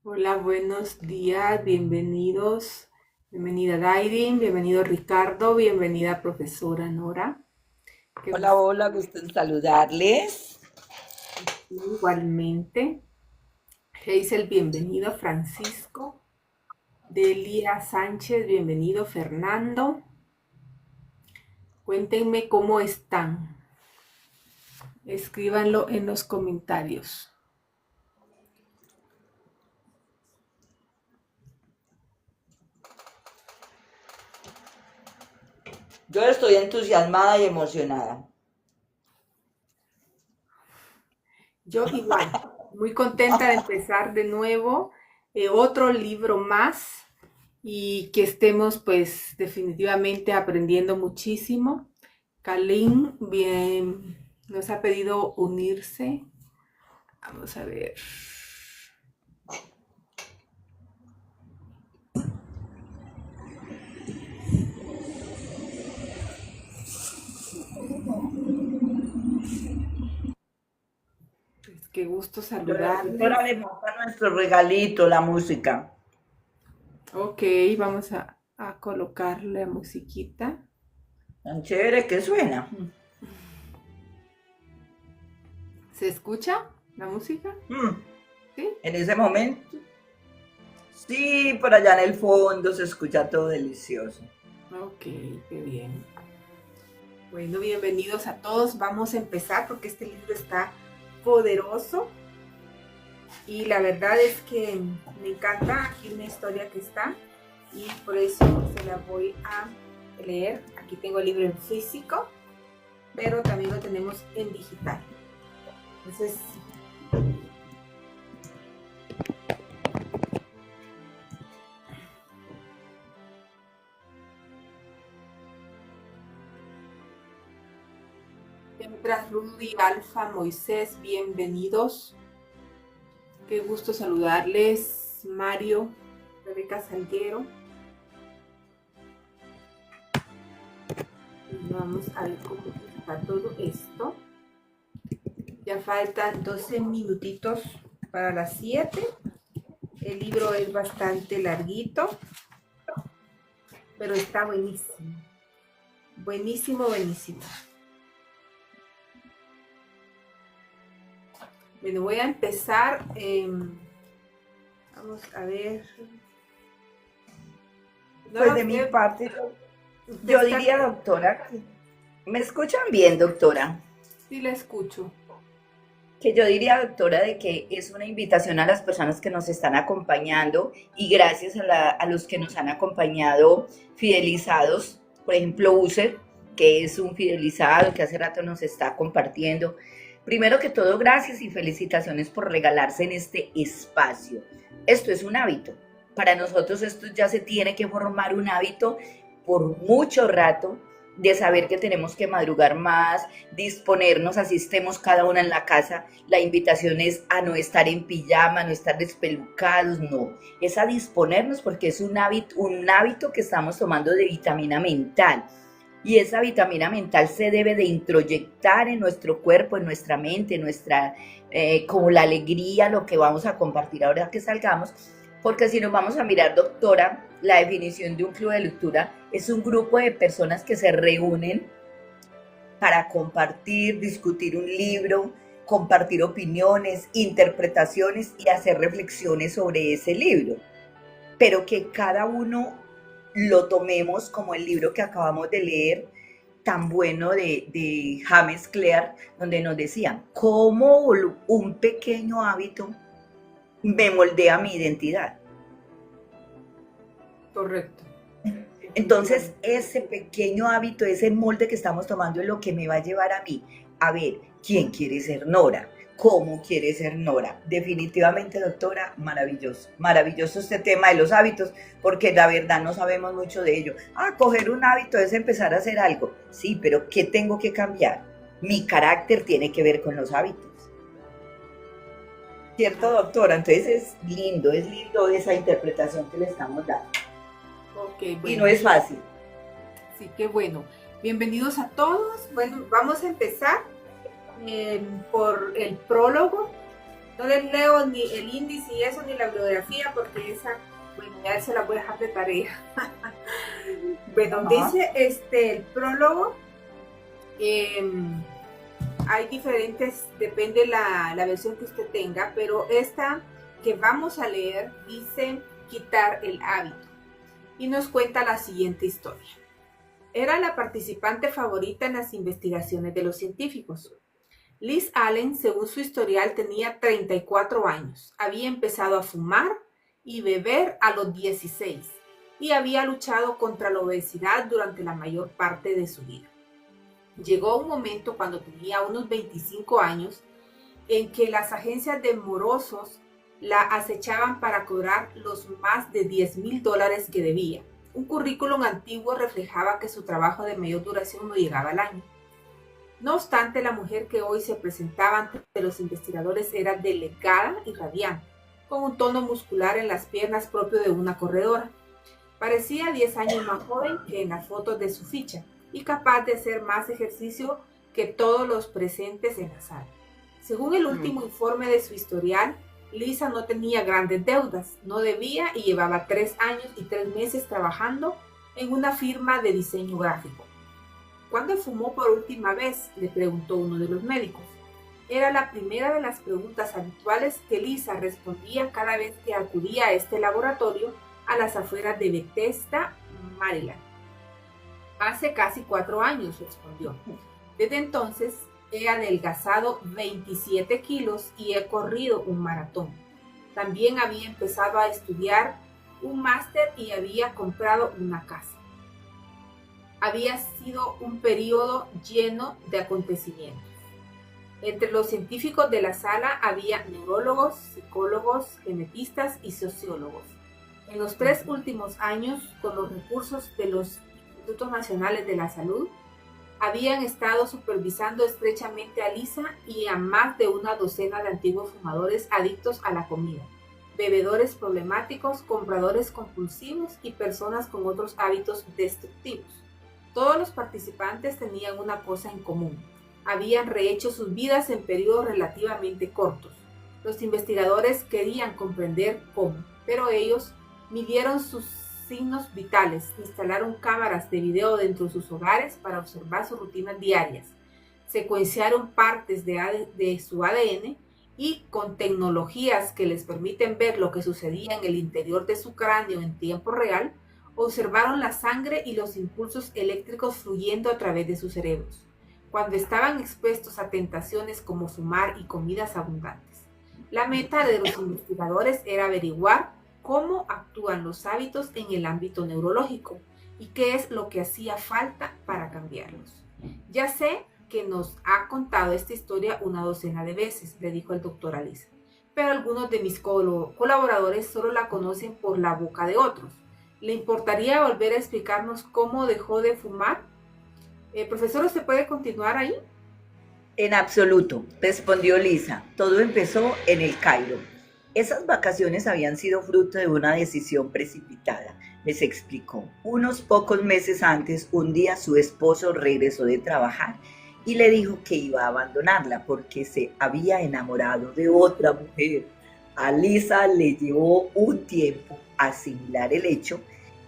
Hola, buenos días, bienvenidos. Bienvenida Dairin, bienvenido Ricardo, bienvenida profesora Nora. Qué Hola, gusto hola, gusto en saludarles. igualmente. Hazel, bienvenido Francisco. Delia Sánchez, bienvenido Fernando. Cuéntenme cómo están. Escríbanlo en los comentarios. Yo estoy entusiasmada y emocionada. Yo igual, muy contenta de empezar de nuevo otro libro más y que estemos pues definitivamente aprendiendo muchísimo. Kalin bien nos ha pedido unirse. Vamos a ver. Pues qué gusto Doctora, saludarles. le monta nuestro regalito, la música. Ok, vamos a colocarle musiquita. Tan chévere que suena. ¿Se escucha la música? Mm, ¿Sí? En ese momento, sí, por allá en el fondo se escucha todo delicioso. Ok, qué bien. Bueno, bienvenidos a todos. Vamos a empezar porque este libro está poderoso y la verdad es que me encanta aquí una historia que está y por eso se la voy a leer. Aquí tengo el libro en físico, pero también lo tenemos en digital. Entonces, mientras Rudy, Alfa, Moisés, bienvenidos. Qué gusto saludarles. Mario, Rebeca Salguero. Y vamos a ver cómo está todo esto. Ya faltan 12 minutitos para las 7. El libro es bastante larguito, pero está buenísimo. Buenísimo, buenísimo. Bueno, voy a empezar. Vamos a ver. No Pues lo de mi sé. parte, Usted yo está. diría, doctora, ¿me escuchan bien, doctora? Sí, la escucho. Que yo diría, doctora, de que es una invitación a las personas que nos están acompañando y gracias a los que nos han acompañado fidelizados, por ejemplo, User, que es un fidelizado, que hace rato nos está compartiendo. Primero que todo, gracias y felicitaciones por regalarse en este espacio. Esto es un hábito. Para nosotros esto ya se tiene que formar un hábito por mucho rato, de saber que tenemos que madrugar más, disponernos, así estemos cada una en la casa. La invitación es a no estar en pijama, no estar despelucados, no. Es a disponernos porque es un hábito que estamos tomando de vitamina mental. Y esa vitamina mental se debe de introyectar en nuestro cuerpo, en nuestra mente, en como la alegría, lo que vamos a compartir ahora que salgamos. Porque si nos vamos a mirar, doctora, la definición de un club de lectura es un grupo de personas que se reúnen para compartir, discutir un libro, compartir opiniones, interpretaciones y hacer reflexiones sobre ese libro. Pero que cada uno lo tomemos como el libro que acabamos de leer, tan bueno de James Clear, donde nos decían cómo un pequeño hábito me moldea mi identidad. Correcto. Entonces, ese pequeño hábito, ese molde que estamos tomando es lo que me va a llevar a mí. A ver, ¿quién quiere ser Nora? ¿Cómo quiere ser Nora? Definitivamente, doctora, maravilloso. Maravilloso este tema de los hábitos, porque la verdad no sabemos mucho de ello. Coger un hábito es empezar a hacer algo. Sí, pero ¿qué tengo que cambiar? Mi carácter tiene que ver con los hábitos. ¿Cierto, doctora? Entonces es lindo esa interpretación que le estamos dando. Okay, bueno. Y no es fácil. Sí, qué bueno. Bienvenidos a todos. Bueno, vamos a empezar por el prólogo. No les leo ni el índice y eso, ni la bibliografía, porque esa, bueno, ya se la voy a dejar de tarea. Bueno, dice el prólogo. Hay diferentes, depende la versión que usted tenga, pero esta que vamos a leer dice quitar el hábito y nos cuenta la siguiente historia. Era la participante favorita en las investigaciones de los científicos. Liz Allen, según su historial, tenía 34 años, había empezado a fumar y beber a los 16 y había luchado contra la obesidad durante la mayor parte de su vida. Llegó un momento cuando tenía unos 25 años en que las agencias de morosos la acechaban para cobrar los más de $10,000 que debía. Un currículum antiguo reflejaba que su trabajo de mayor duración no llegaba al año. No obstante, la mujer que hoy se presentaba ante los investigadores era delgada y radiante, con un tono muscular en las piernas propio de una corredora. Parecía 10 años más joven que en las fotos de su ficha, y capaz de hacer más ejercicio que todos los presentes en la sala. Según el último informe de su historial, Lisa no tenía grandes deudas, no debía y llevaba 3 años y 3 meses trabajando en una firma de diseño gráfico. ¿Cuándo fumó por última vez?, le preguntó uno de los médicos. Era la primera de las preguntas habituales que Lisa respondía cada vez que acudía a este laboratorio a las afueras de Bethesda, Maryland. Hace casi 4 años, respondió. Desde entonces he adelgazado 27 kilos y he corrido un maratón. También había empezado a estudiar un máster y había comprado una casa. Había sido un periodo lleno de acontecimientos. Entre los científicos de la sala había neurólogos, psicólogos, genetistas y sociólogos. En los 3 últimos años, con los recursos de los Institutos Nacionales de la Salud, habían estado supervisando estrechamente a Lisa y a más de una docena de antiguos fumadores adictos a la comida, bebedores problemáticos, compradores compulsivos y personas con otros hábitos destructivos. Todos los participantes tenían una cosa en común: habían rehecho sus vidas en periodos relativamente cortos. Los investigadores querían comprender cómo, pero ellos midieron sus signos vitales, instalaron cámaras de video dentro de sus hogares para observar sus rutinas diarias, secuenciaron partes de su ADN y con tecnologías que les permiten ver lo que sucedía en el interior de su cráneo en tiempo real, observaron la sangre y los impulsos eléctricos fluyendo a través de sus cerebros, cuando estaban expuestos a tentaciones como fumar y comidas abundantes. La meta de los investigadores era averiguar cómo actúan los hábitos en el ámbito neurológico y qué es lo que hacía falta para cambiarlos. Ya sé que nos ha contado esta historia una docena de veces, le dijo el doctor a Lisa, pero algunos de mis colaboradores solo la conocen por la boca de otros. ¿Le importaría volver a explicarnos cómo dejó de fumar? Profesor, ¿usted puede continuar ahí? En absoluto, respondió Lisa. Todo empezó en el Cairo. Esas vacaciones habían sido fruto de una decisión precipitada, les explicó. Unos pocos meses antes, un día su esposo regresó de trabajar y le dijo que iba a abandonarla porque se había enamorado de otra mujer. A Lisa le llevó un tiempo asimilar el hecho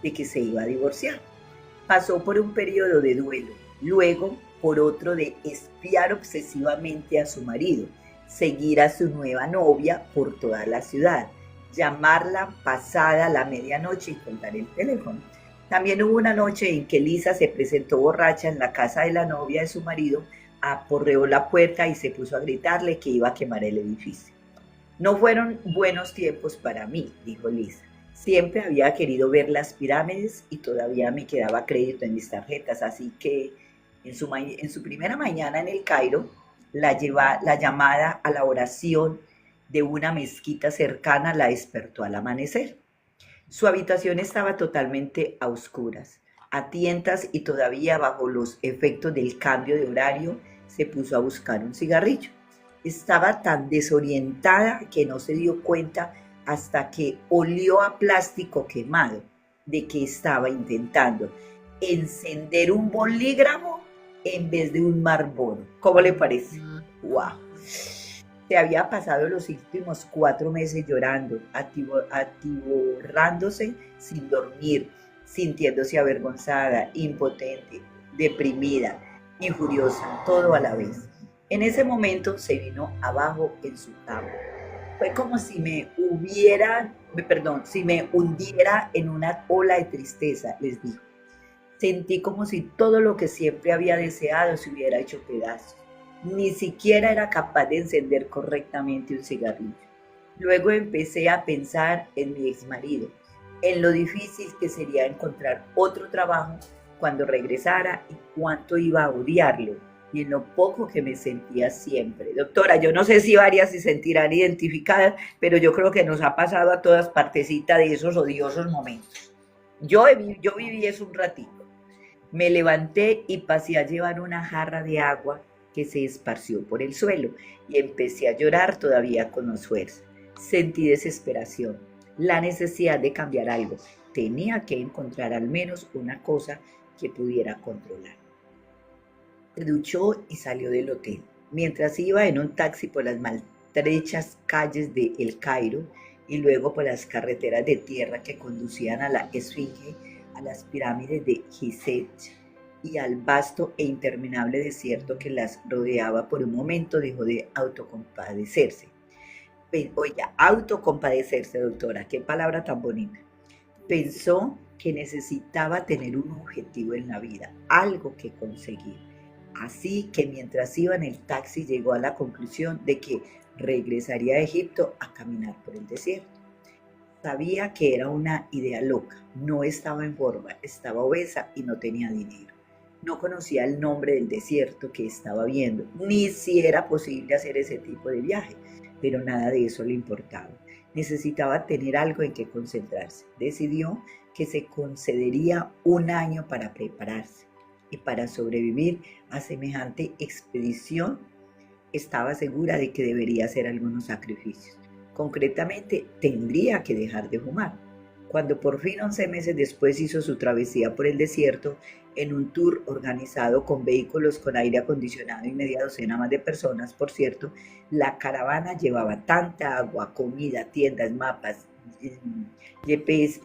de que se iba a divorciar. Pasó por un periodo de duelo, luego por otro de espiar obsesivamente a su marido, seguir a su nueva novia por toda la ciudad, llamarla pasada la medianoche y colgar el teléfono. También hubo una noche en que Lisa se presentó borracha en la casa de la novia de su marido, aporreó la puerta y se puso a gritarle que iba a quemar el edificio. No fueron buenos tiempos para mí, dijo Lisa. Siempre había querido ver las pirámides y todavía me quedaba crédito en mis tarjetas, así que en su primera mañana en el Cairo, la llamada a la oración de una mezquita cercana la despertó al amanecer. Su habitación estaba totalmente a oscuras. A tientas y todavía bajo los efectos del cambio de horario, se puso a buscar un cigarrillo. Estaba tan desorientada que no se dio cuenta hasta que olió a plástico quemado de que estaba intentando encender un bolígrafo en vez de un Marlboro. ¿Cómo le parece? ¡Wow! Se había pasado los últimos 4 meses llorando, atiborrándose sin dormir, sintiéndose avergonzada, impotente, deprimida y furiosa, todo a la vez. En ese momento se vino abajo en su cama. Fue como si me hundiera en una ola de tristeza, les dijo. Sentí como si todo lo que siempre había deseado se hubiera hecho pedazos. Ni siquiera era capaz de encender correctamente un cigarrillo. Luego empecé a pensar en mi exmarido, en lo difícil que sería encontrar otro trabajo cuando regresara y cuánto iba a odiarlo, y en lo poco que me sentía siempre. Doctora, yo no sé si varias se sentirán identificadas, pero yo creo que nos ha pasado a todas partecita de esos odiosos momentos. Yo viví eso un ratito. Me levanté y pasé a llevar una jarra de agua que se esparció por el suelo y empecé a llorar todavía con más fuerza. Sentí desesperación, la necesidad de cambiar algo. Tenía que encontrar al menos una cosa que pudiera controlar. Se duchó y salió del hotel. Mientras iba en un taxi por las maltrechas calles de El Cairo y luego por las carreteras de tierra que conducían a la Esfinge, a las pirámides de Gizeh y al vasto e interminable desierto que las rodeaba, por un momento dejó de autocompadecerse. Oiga, autocompadecerse, doctora, qué palabra tan bonita. Pensó que necesitaba tener un objetivo en la vida, algo que conseguir. Así que mientras iba en el taxi llegó a la conclusión de que regresaría a Egipto a caminar por el desierto. Sabía que era una idea loca, no estaba en forma, estaba obesa y no tenía dinero. No conocía el nombre del desierto que estaba viendo, ni si era posible hacer ese tipo de viaje, pero nada de eso le importaba. Necesitaba tener algo en que concentrarse. Decidió que se concedería un año para prepararse y para sobrevivir a semejante expedición estaba segura de que debería hacer algunos sacrificios. Concretamente, tendría que dejar de fumar. Cuando por fin 11 meses después hizo su travesía por el desierto, en un tour organizado con vehículos con aire acondicionado y media docena más de personas, por cierto, la caravana llevaba tanta agua, comida, tiendas, mapas, GPS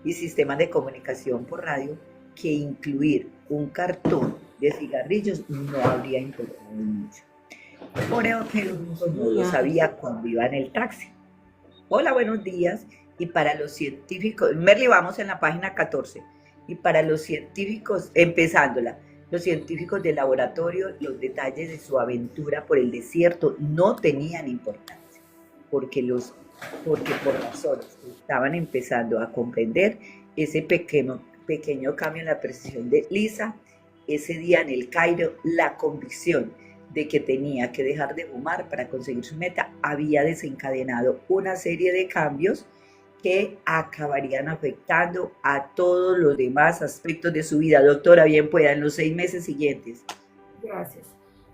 y sistemas de comunicación por radio, que incluir un cartón de cigarrillos no habría importado mucho. Por eso que no lo sabía cuando iba en el taxi. Hola, buenos días. Y para los científicos, Merly, vamos en la página 14. Y para los científicos, empezándola, los científicos del laboratorio, los detalles de su aventura por el desierto no tenían importancia, porque por razones que estaban empezando a comprender, ese pequeño cambio en la percepción de Lisa, ese día en el Cairo, la convicción de que tenía que dejar de fumar para conseguir su meta, había desencadenado una serie de cambios que acabarían afectando a todos los demás aspectos de su vida. Doctora, bien pueda, en los 6 meses siguientes. Gracias.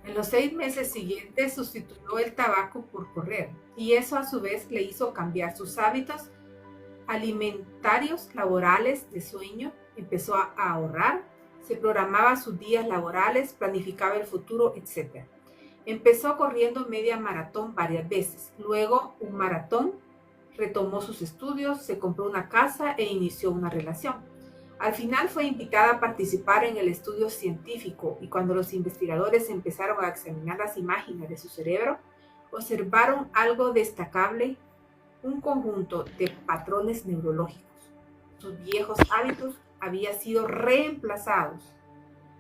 En los 6 meses siguientes sustituyó el tabaco por correr, y eso a su vez le hizo cambiar sus hábitos alimentarios, laborales, de sueño. Empezó a ahorrar, se programaba sus días laborales, planificaba el futuro, etc. Empezó corriendo media maratón varias veces, luego un maratón, retomó sus estudios, se compró una casa e inició una relación. Al final fue invitada a participar en el estudio científico, y cuando los investigadores empezaron a examinar las imágenes de su cerebro, observaron algo destacable: un conjunto de patrones neurológicos. Sus viejos hábitos habían sido reemplazados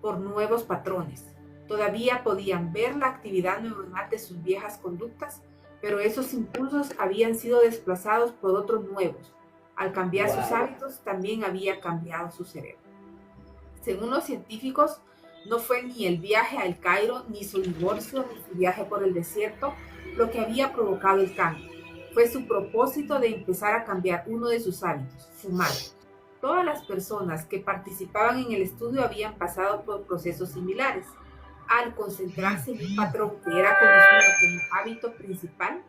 por nuevos patrones. Todavía podían ver la actividad neuronal de sus viejas conductas, pero esos impulsos habían sido desplazados por otros nuevos. Al cambiar sus hábitos, también había cambiado su cerebro. Según los científicos, no fue ni el viaje al Cairo, ni su divorcio, ni su viaje por el desierto lo que había provocado el cambio. Fue su propósito de empezar a cambiar uno de sus hábitos: fumar. Todas las personas que participaban en el estudio habían pasado por procesos similares. Al concentrarse en un patrón que era conocido como hábito principal,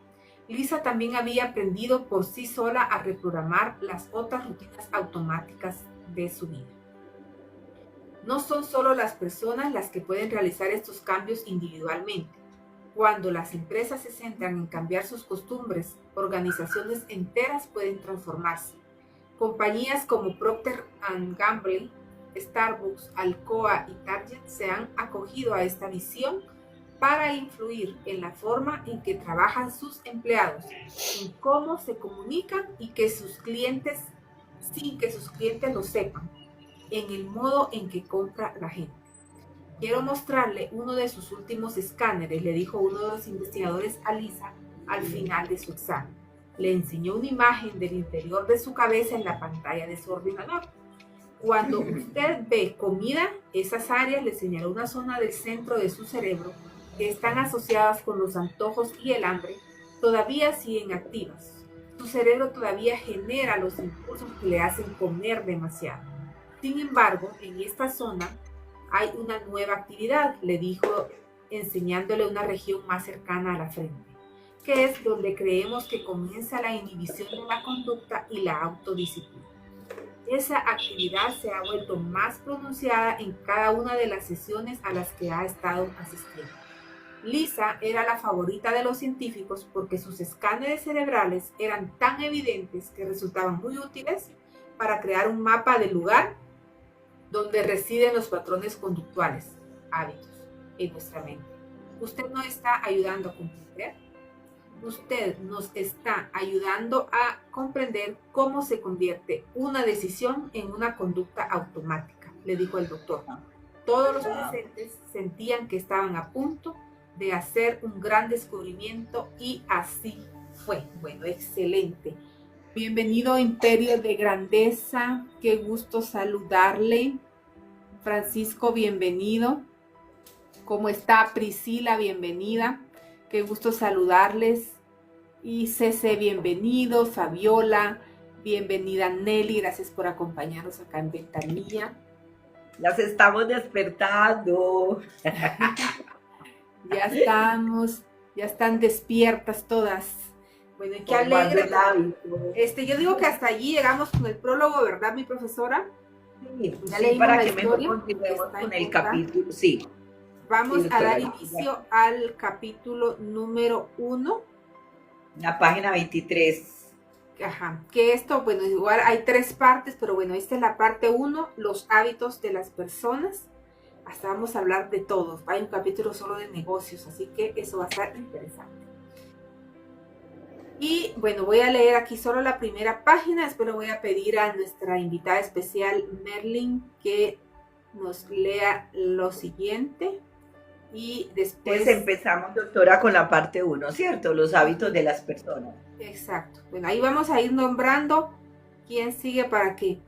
Lisa también había aprendido por sí sola a reprogramar las otras rutinas automáticas de su vida. No son solo las personas las que pueden realizar estos cambios individualmente. Cuando las empresas se centran en cambiar sus costumbres, organizaciones enteras pueden transformarse. Compañías como Procter & Gamble, Starbucks, Alcoa y Target se han acogido a esta visión para influir en la forma en que trabajan sus empleados, en cómo se comunican y que sus clientes, sin que sus clientes lo sepan, en el modo en que compra la gente. Quiero mostrarle uno de sus últimos escáneres, le dijo uno de los investigadores a Lisa al final de su examen. Le enseñó una imagen del interior de su cabeza en la pantalla de su ordenador. Cuando usted ve comida, esas áreas, le señaló una zona del centro de su cerebro que están asociadas con los antojos y el hambre, todavía siguen activas. Su cerebro todavía genera los impulsos que le hacen comer demasiado. Sin embargo, en esta zona hay una nueva actividad, le dijo, enseñándole una región más cercana a la frente, que es donde creemos que comienza la inhibición de la conducta y la autodisciplina. Esa actividad se ha vuelto más pronunciada en cada una de las sesiones a las que ha estado asistiendo. Lisa era la favorita de los científicos porque sus escáneres cerebrales eran tan evidentes que resultaban muy útiles para crear un mapa del lugar donde residen los patrones conductuales, hábitos, en nuestra mente. Usted no está ayudando a comprender. Usted nos está ayudando a comprender cómo se convierte una decisión en una conducta automática, le dijo el doctor. Todos los presentes sentían que estaban a punto de hacer un gran descubrimiento y así fue. Bueno, excelente. Bienvenido, Imperio de Grandeza. Qué gusto saludarle. Francisco, bienvenido. ¿Cómo está? Priscila, bienvenida. Qué gusto saludarles. Y CC, bienvenido. Fabiola, bienvenida. Nelly, gracias por acompañarnos acá en Ventanilla. Las estamos despertando. Ya están despiertas todas. Bueno, y qué alegre. Yo digo que hasta allí llegamos con el prólogo, ¿verdad, mi profesora? Sí, para que mejor continuemos con el capítulo. Sí. Vamos a dar inicio al capítulo número 1. La página 23. Ajá, que esto, bueno, igual hay 3 partes, pero bueno, esta es la parte 1, los hábitos de las personas. Hasta vamos a hablar de todos. Hay un capítulo solo de negocios, así que eso va a estar interesante. Y bueno, voy a leer aquí solo la primera página. Después le voy a pedir a nuestra invitada especial, Merlin, que nos lea lo siguiente. Y después... Pues empezamos, doctora, con la parte 1, ¿cierto? Los hábitos de las personas. Exacto. Bueno, ahí vamos a ir nombrando quién sigue para que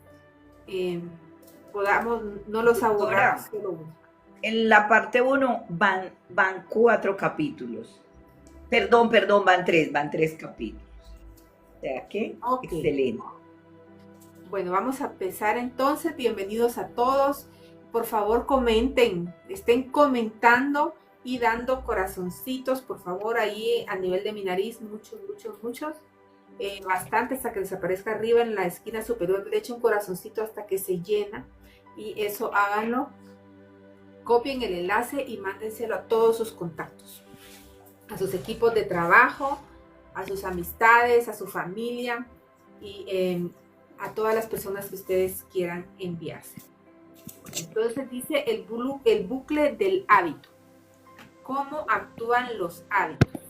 podamos, no los aburramos solo uno. En la parte 1 van 4 capítulos. Perdón, van 3 capítulos. O sea que, Okay. Excelente. Bueno, vamos a empezar entonces. Bienvenidos a todos. Por favor, comenten, estén comentando y dando corazoncitos, por favor, ahí a nivel de mi nariz, muchos. Bastante hasta que les aparezca arriba en la esquina superior derecha un corazoncito hasta que se llena. Y eso háganlo. Copien el enlace y mándenselo a todos sus contactos, a sus equipos de trabajo, a sus amistades, a su familia y a todas las personas que ustedes quieran enviarse. Entonces dice el bucle del hábito. ¿Cómo actúan los hábitos?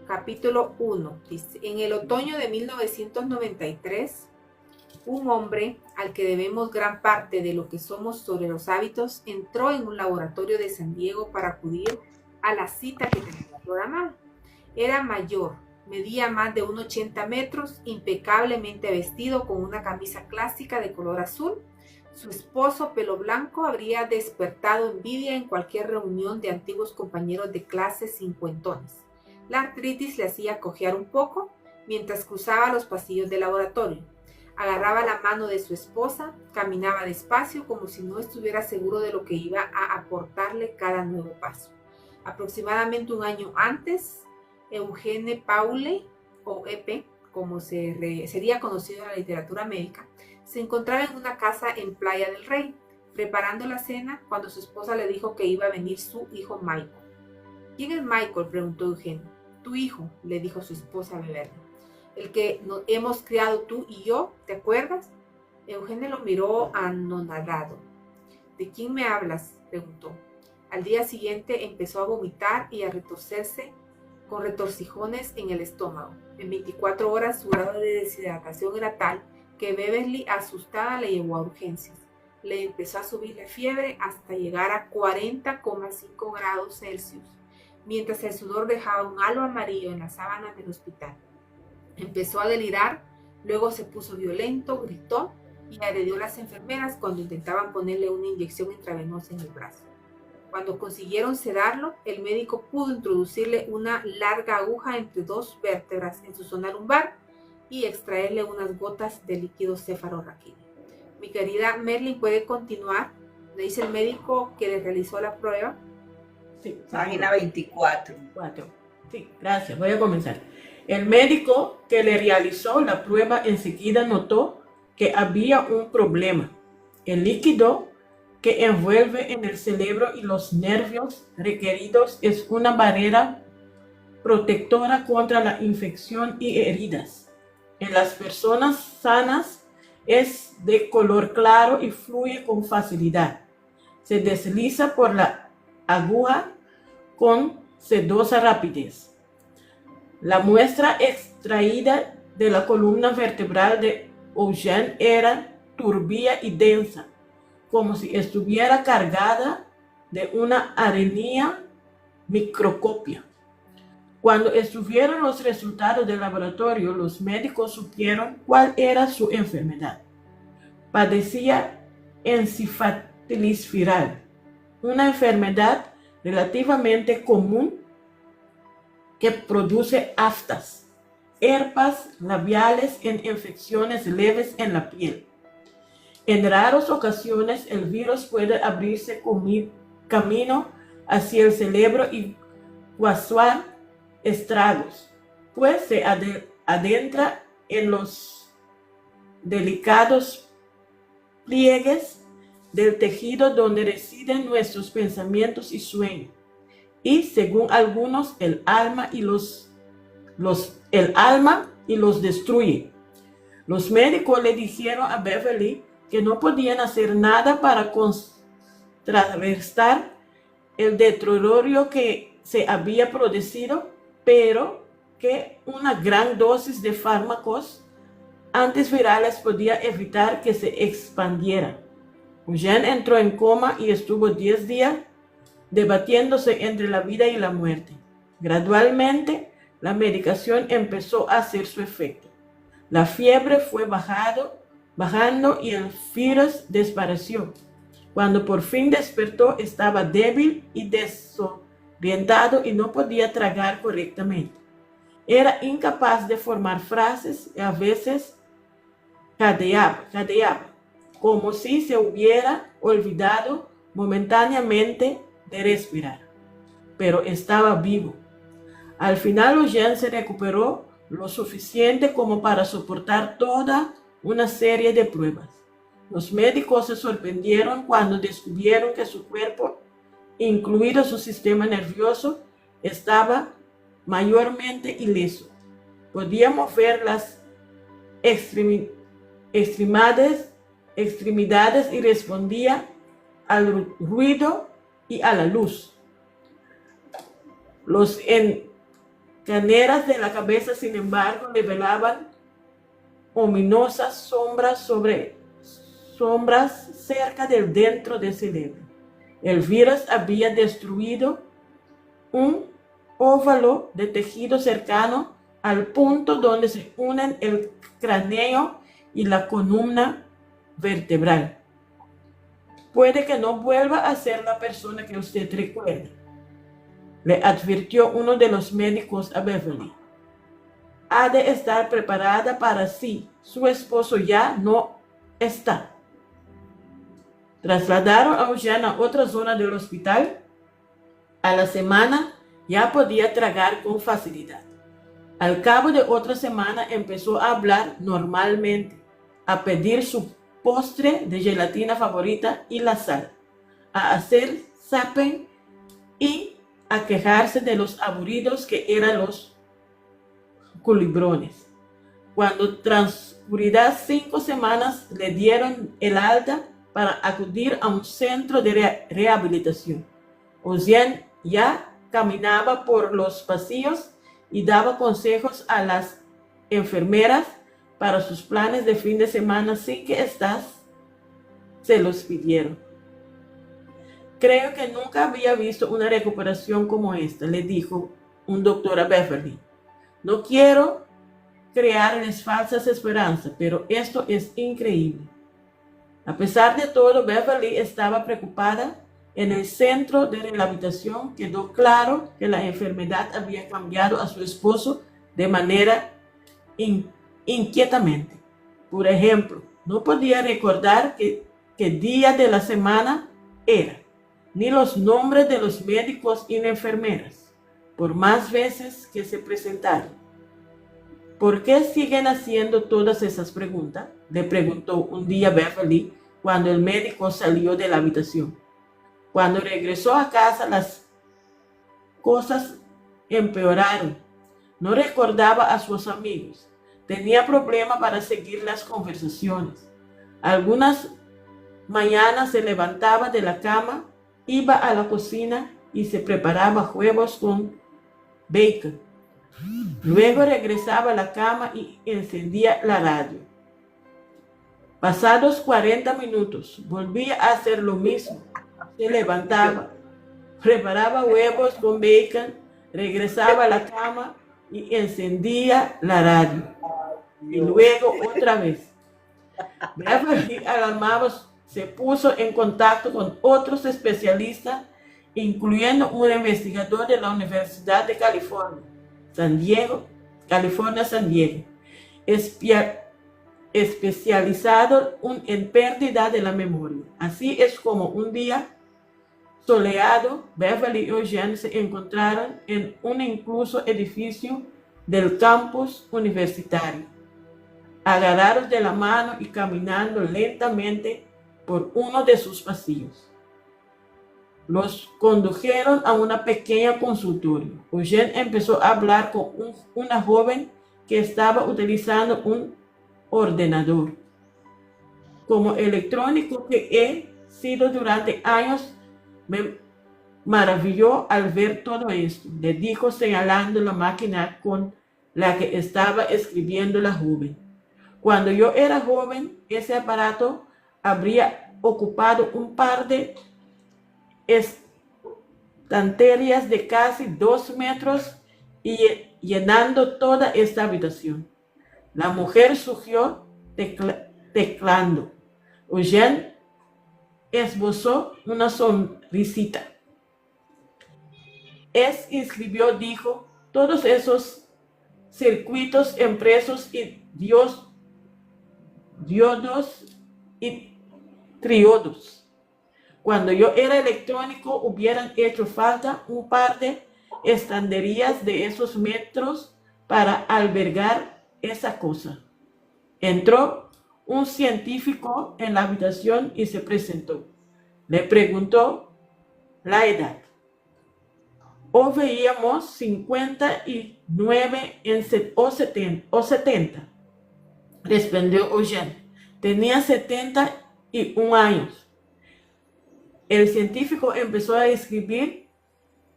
Capítulo 1. Dice, en el otoño de 1993, un hombre al que debemos gran parte de lo que somos sobre los hábitos entró en un laboratorio de San Diego para acudir a la cita que tenía programada. Era mayor, medía más de 1,80 metros, impecablemente vestido con una camisa clásica de color azul. Su esposo, pelo blanco, habría despertado envidia en cualquier reunión de antiguos compañeros de clase cincuentones. La artritis le hacía cojear un poco mientras cruzaba los pasillos del laboratorio. Agarraba la mano de su esposa, caminaba despacio como si no estuviera seguro de lo que iba a aportarle cada nuevo paso. Aproximadamente un año antes, Eugene Paule, o EP, como sería conocido en la literatura médica, se encontraba en una casa en Playa del Rey, preparando la cena cuando su esposa le dijo que iba a venir su hijo Michael. ¿Quién es Michael?, preguntó Eugene. Tu hijo, le dijo su esposa a Beverly. El que nos hemos criado tú y yo, ¿te acuerdas? Eugene lo miró anonadado. ¿De quién me hablas?, preguntó. Al día siguiente empezó a vomitar y a retorcerse con retorcijones en el estómago. En 24 horas su grado de deshidratación era tal que Beverly, asustada, le llevó a urgencias. Le empezó a subir la fiebre hasta llegar a 40,5 grados Celsius, mientras el sudor dejaba un halo amarillo en las sábanas del hospital. Empezó a delirar, luego se puso violento, gritó y agredió a las enfermeras cuando intentaban ponerle una inyección intravenosa en el brazo. Cuando consiguieron sedarlo, el médico pudo introducirle una larga aguja entre 2 vértebras en su zona lumbar y extraerle unas gotas de líquido cefalorraquídeo. Mi querida Merlin, ¿puede continuar? Le dice el médico que le realizó la prueba. Sí, Página 24. Sí, gracias. Voy a comenzar. El médico que le realizó la prueba enseguida notó que había un problema. El líquido que envuelve en el cerebro y los nervios requeridos es una barrera protectora contra la infección y heridas. En las personas sanas es de color claro y fluye con facilidad. Se desliza por la aguja con sedosa rapidez. La muestra extraída de la columna vertebral de Eugene era turbia y densa, como si estuviera cargada de una arenilla microscópica. Cuando estuvieron los resultados del laboratorio, los médicos supieron cuál era su enfermedad. Padecía encefalitis viral, una enfermedad relativamente común que produce aftas, herpes labiales en infecciones leves en la piel. En raras ocasiones el virus puede abrirse camino hacia el cerebro y causar estragos, pues se adentra en los delicados pliegues del tejido donde residen nuestros pensamientos y sueños. Y según algunos, el alma y los destruye. Los médicos le dijeron a Beverly que no podían hacer nada para contrarrestar el deterioro que se había producido, pero que una gran dosis de fármacos antivirales podía evitar que se expandiera. Eugene entró en coma y estuvo 10 días debatiéndose entre la vida y la muerte. Gradualmente, la medicación empezó a hacer su efecto. La fiebre fue bajando, bajando y el virus desapareció. Cuando por fin despertó, estaba débil y desorientado y no podía tragar correctamente. Era incapaz de formar frases y a veces jadeaba, como si se hubiera olvidado momentáneamente de respirar. Pero estaba vivo. Al final Eugene se recuperó lo suficiente como para soportar toda una serie de pruebas. Los médicos se sorprendieron cuando descubrieron que su cuerpo, incluido su sistema nervioso, estaba mayormente ileso. Podía mover las extremidades y respondía al ruido y a la luz. Los encaneras de la cabeza, sin embargo, revelaban ominosas sombras cerca del dentro del cerebro. El virus había destruido un óvalo de tejido cercano al punto donde se unen el cráneo y la columna vertebral. Puede que no vuelva a ser la persona que usted recuerda, le advirtió uno de los médicos a Beverly. Ha de estar preparada para si su esposo ya no está. Trasladaron a Eugene a otra zona del hospital. A la semana ya podía tragar con facilidad. Al cabo de otra semana empezó a hablar normalmente, a pedir su postre de gelatina favorita y la sal, a hacer zapping y a quejarse de los aburridos que eran los culebrones. Cuando transcurridas 5 semanas le dieron el alta para acudir a un centro de rehabilitación. Eugene ya caminaba por los pasillos y daba consejos a las enfermeras para sus planes de fin de semana sin que éstas se los pidieron. Creo que nunca había visto una recuperación como esta, le dijo un doctor a Beverly. No quiero crearles falsas esperanzas, pero esto es increíble. A pesar de todo, Beverly estaba preocupada. En el centro de rehabilitación quedó claro que la enfermedad había cambiado a su esposo de manera inquietamente. Por ejemplo, no podía recordar qué día de la semana era, ni los nombres de los médicos y enfermeras, por más veces que se presentaron. ¿Por qué siguen haciendo todas esas preguntas?, le preguntó un día Beverly cuando el médico salió de la habitación. Cuando regresó a casa, las cosas empeoraron. No recordaba a sus amigos. Tenía problemas para seguir las conversaciones. Algunas mañanas se levantaba de la cama, iba a la cocina y se preparaba huevos con bacon. Luego regresaba a la cama y encendía la radio. Pasados 40 minutos, volvía a hacer lo mismo. Se levantaba, preparaba huevos con bacon, regresaba a la cama y encendía la radio. Y luego otra vez. Beverly, alarmado, se puso en contacto con otros especialistas, incluyendo un investigador de la Universidad de California, San Diego, especializado en pérdida de la memoria. Así es como un día soleado, Beverly y Eugene se encontraron en un incluso edificio del campus universitario, agarrados de la mano y caminando lentamente por uno de sus pasillos. Los condujeron a una pequeña consultorio. Eugene empezó a hablar con una joven que estaba utilizando un ordenador como electrónico que he sido durante años. Me maravilló al ver todo esto, le dijo señalando la máquina con la que estaba escribiendo la joven. Cuando yo era joven, ese aparato habría ocupado un par de estanterías de casi 2 metros y llenando toda esta habitación. La mujer surgió teclando. Eugene esbozó una sonrisita. Escribió, dijo, todos esos circuitos impresos y diodos y triodos. Cuando yo era electrónico, hubieran hecho falta un par de estanterías de esos metros para albergar esa cosa. Entró un científico en la habitación y se presentó. Le preguntó la edad. O veíamos 59 o 70, respondió Eugene. Tenía 71 años. El científico empezó a escribir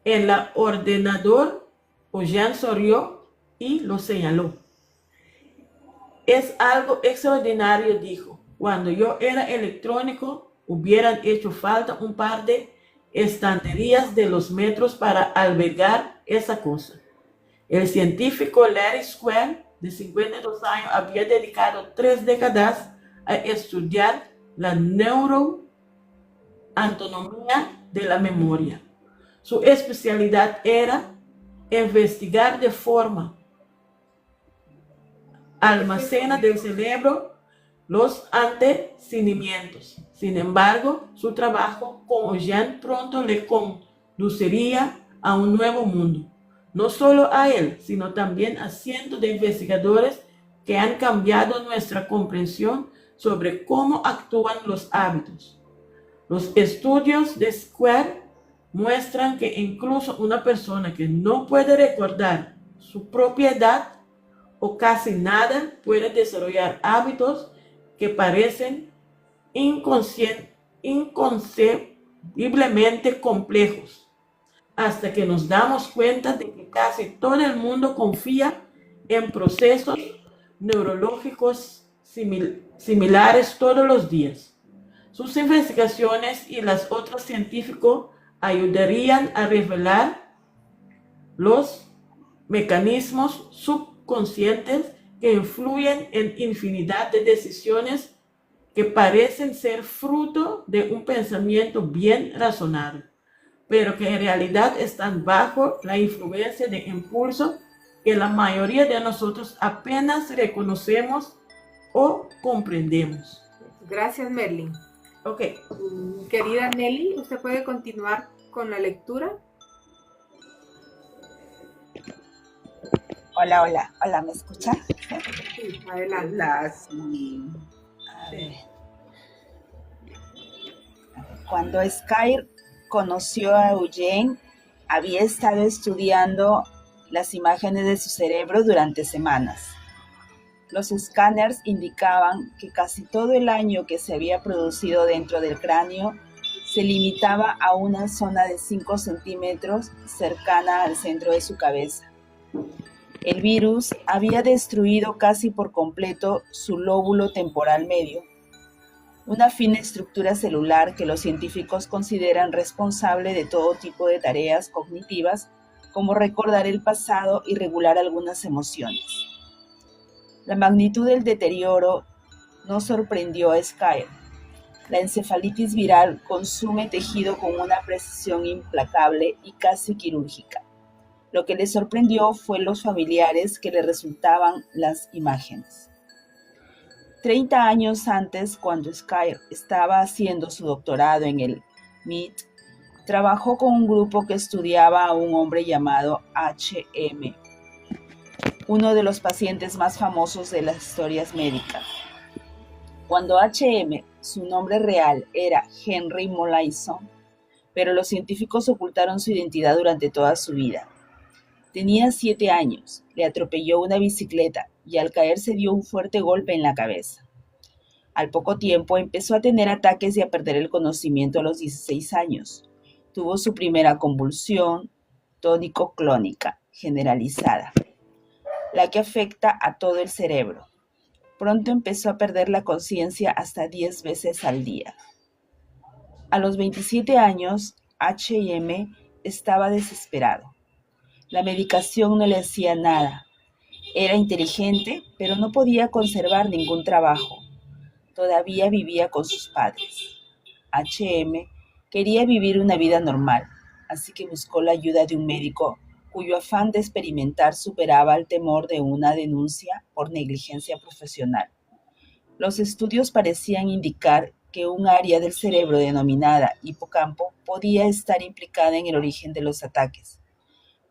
en el ordenador. Eugene sonrió y lo señaló. Es algo extraordinario, dijo. Cuando yo era electrónico, hubieran hecho falta un par de estanterías de los metros para albergar esa cosa. El científico Larry Square, de 52 años, había dedicado 3 décadas a estudiar la neuroanatomía de la memoria. Su especialidad era investigar de forma almacena del cerebro los antecedimientos. Sin embargo, su trabajo con Eugene pronto le conduciría a un nuevo mundo. No solo a él, sino también a cientos de investigadores que han cambiado nuestra comprensión sobre cómo actúan los hábitos. Los estudios de Square muestran que incluso una persona que no puede recordar su propia edad o casi nada puede desarrollar hábitos que parecen inconcebiblemente complejos, hasta que nos damos cuenta de que casi todo el mundo confía en procesos neurológicos similares todos los días. Sus investigaciones y las otras científicos ayudarían a revelar los mecanismos subconscientes que influyen en infinidad de decisiones que parecen ser fruto de un pensamiento bien razonado, pero que en realidad están bajo la influencia de impulsos que la mayoría de nosotros apenas reconocemos o comprendemos. Gracias, Merlin. Ok. Querida Nelly, ¿usted puede continuar con la lectura? Hola, ¿me escucha? Sí, adelante. Sí. A ver. Cuando Skyr conoció a Eugene, había estado estudiando las imágenes de su cerebro durante semanas. Los escáneres indicaban que casi todo el daño que se había producido dentro del cráneo se limitaba a una zona de 5 centímetros cercana al centro de su cabeza. El virus había destruido casi por completo su lóbulo temporal medio, una fina estructura celular que los científicos consideran responsable de todo tipo de tareas cognitivas, como recordar el pasado y regular algunas emociones. La magnitud del deterioro no sorprendió a Skyr. La encefalitis viral consume tejido con una precisión implacable y casi quirúrgica. Lo que le sorprendió fue los familiares que le resultaban las imágenes. 30 años antes, cuando Skyr estaba haciendo su doctorado en el MIT, trabajó con un grupo que estudiaba a un hombre llamado H.M., uno de los pacientes más famosos de las historias médicas. Cuando H.M., su nombre real era Henry Molaison, pero los científicos ocultaron su identidad durante toda su vida. Tenía 7 años, le atropelló una bicicleta y al caer se dio un fuerte golpe en la cabeza. Al poco tiempo empezó a tener ataques y a perder el conocimiento a los 16 años. Tuvo su primera convulsión tónico-clónica generalizada, la que afecta a todo el cerebro. Pronto empezó a perder la conciencia hasta 10 veces al día. A los 27 años, H.M. estaba desesperado. La medicación no le hacía nada. Era inteligente, pero no podía conservar ningún trabajo. todavía vivía con sus padres. H.M. quería vivir una vida normal, así que buscó la ayuda de un médico cuyo afán de experimentar superaba el temor de una denuncia por negligencia profesional. Los estudios parecían indicar que un área del cerebro denominada hipocampo podía estar implicada en el origen de los ataques.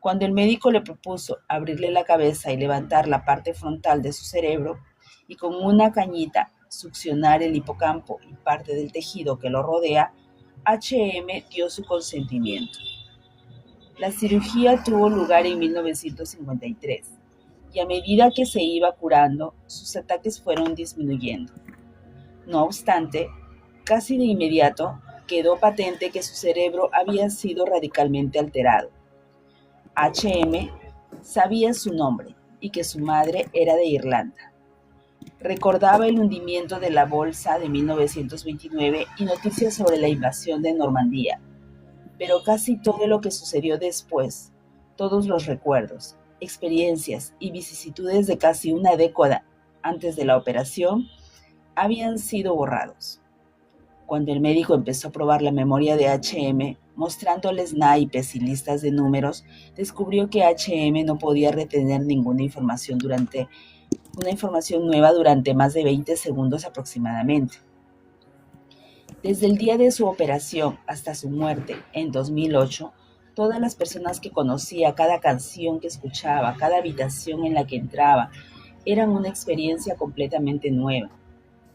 Cuando el médico le propuso abrirle la cabeza y levantar la parte frontal de su cerebro y con una cañita succionar el hipocampo y parte del tejido que lo rodea, H.M. dio su consentimiento. La cirugía tuvo lugar en 1953 y a medida que se iba curando, sus ataques fueron disminuyendo. No obstante, casi de inmediato quedó patente que su cerebro había sido radicalmente alterado. H.M. sabía su nombre y que su madre era de Irlanda. Recordaba el hundimiento de la bolsa de 1929 y noticias sobre la invasión de Normandía, pero casi todo lo que sucedió después, todos los recuerdos, experiencias y vicisitudes de casi una década antes de la operación, habían sido borrados. Cuando el médico empezó a probar la memoria de H.M., mostrándoles naipes y listas de números, descubrió que H.M. no podía retener ninguna información nueva durante más de 20 segundos aproximadamente. Desde el día de su operación hasta su muerte en 2008, todas las personas que conocía, cada canción que escuchaba, cada habitación en la que entraba, eran una experiencia completamente nueva.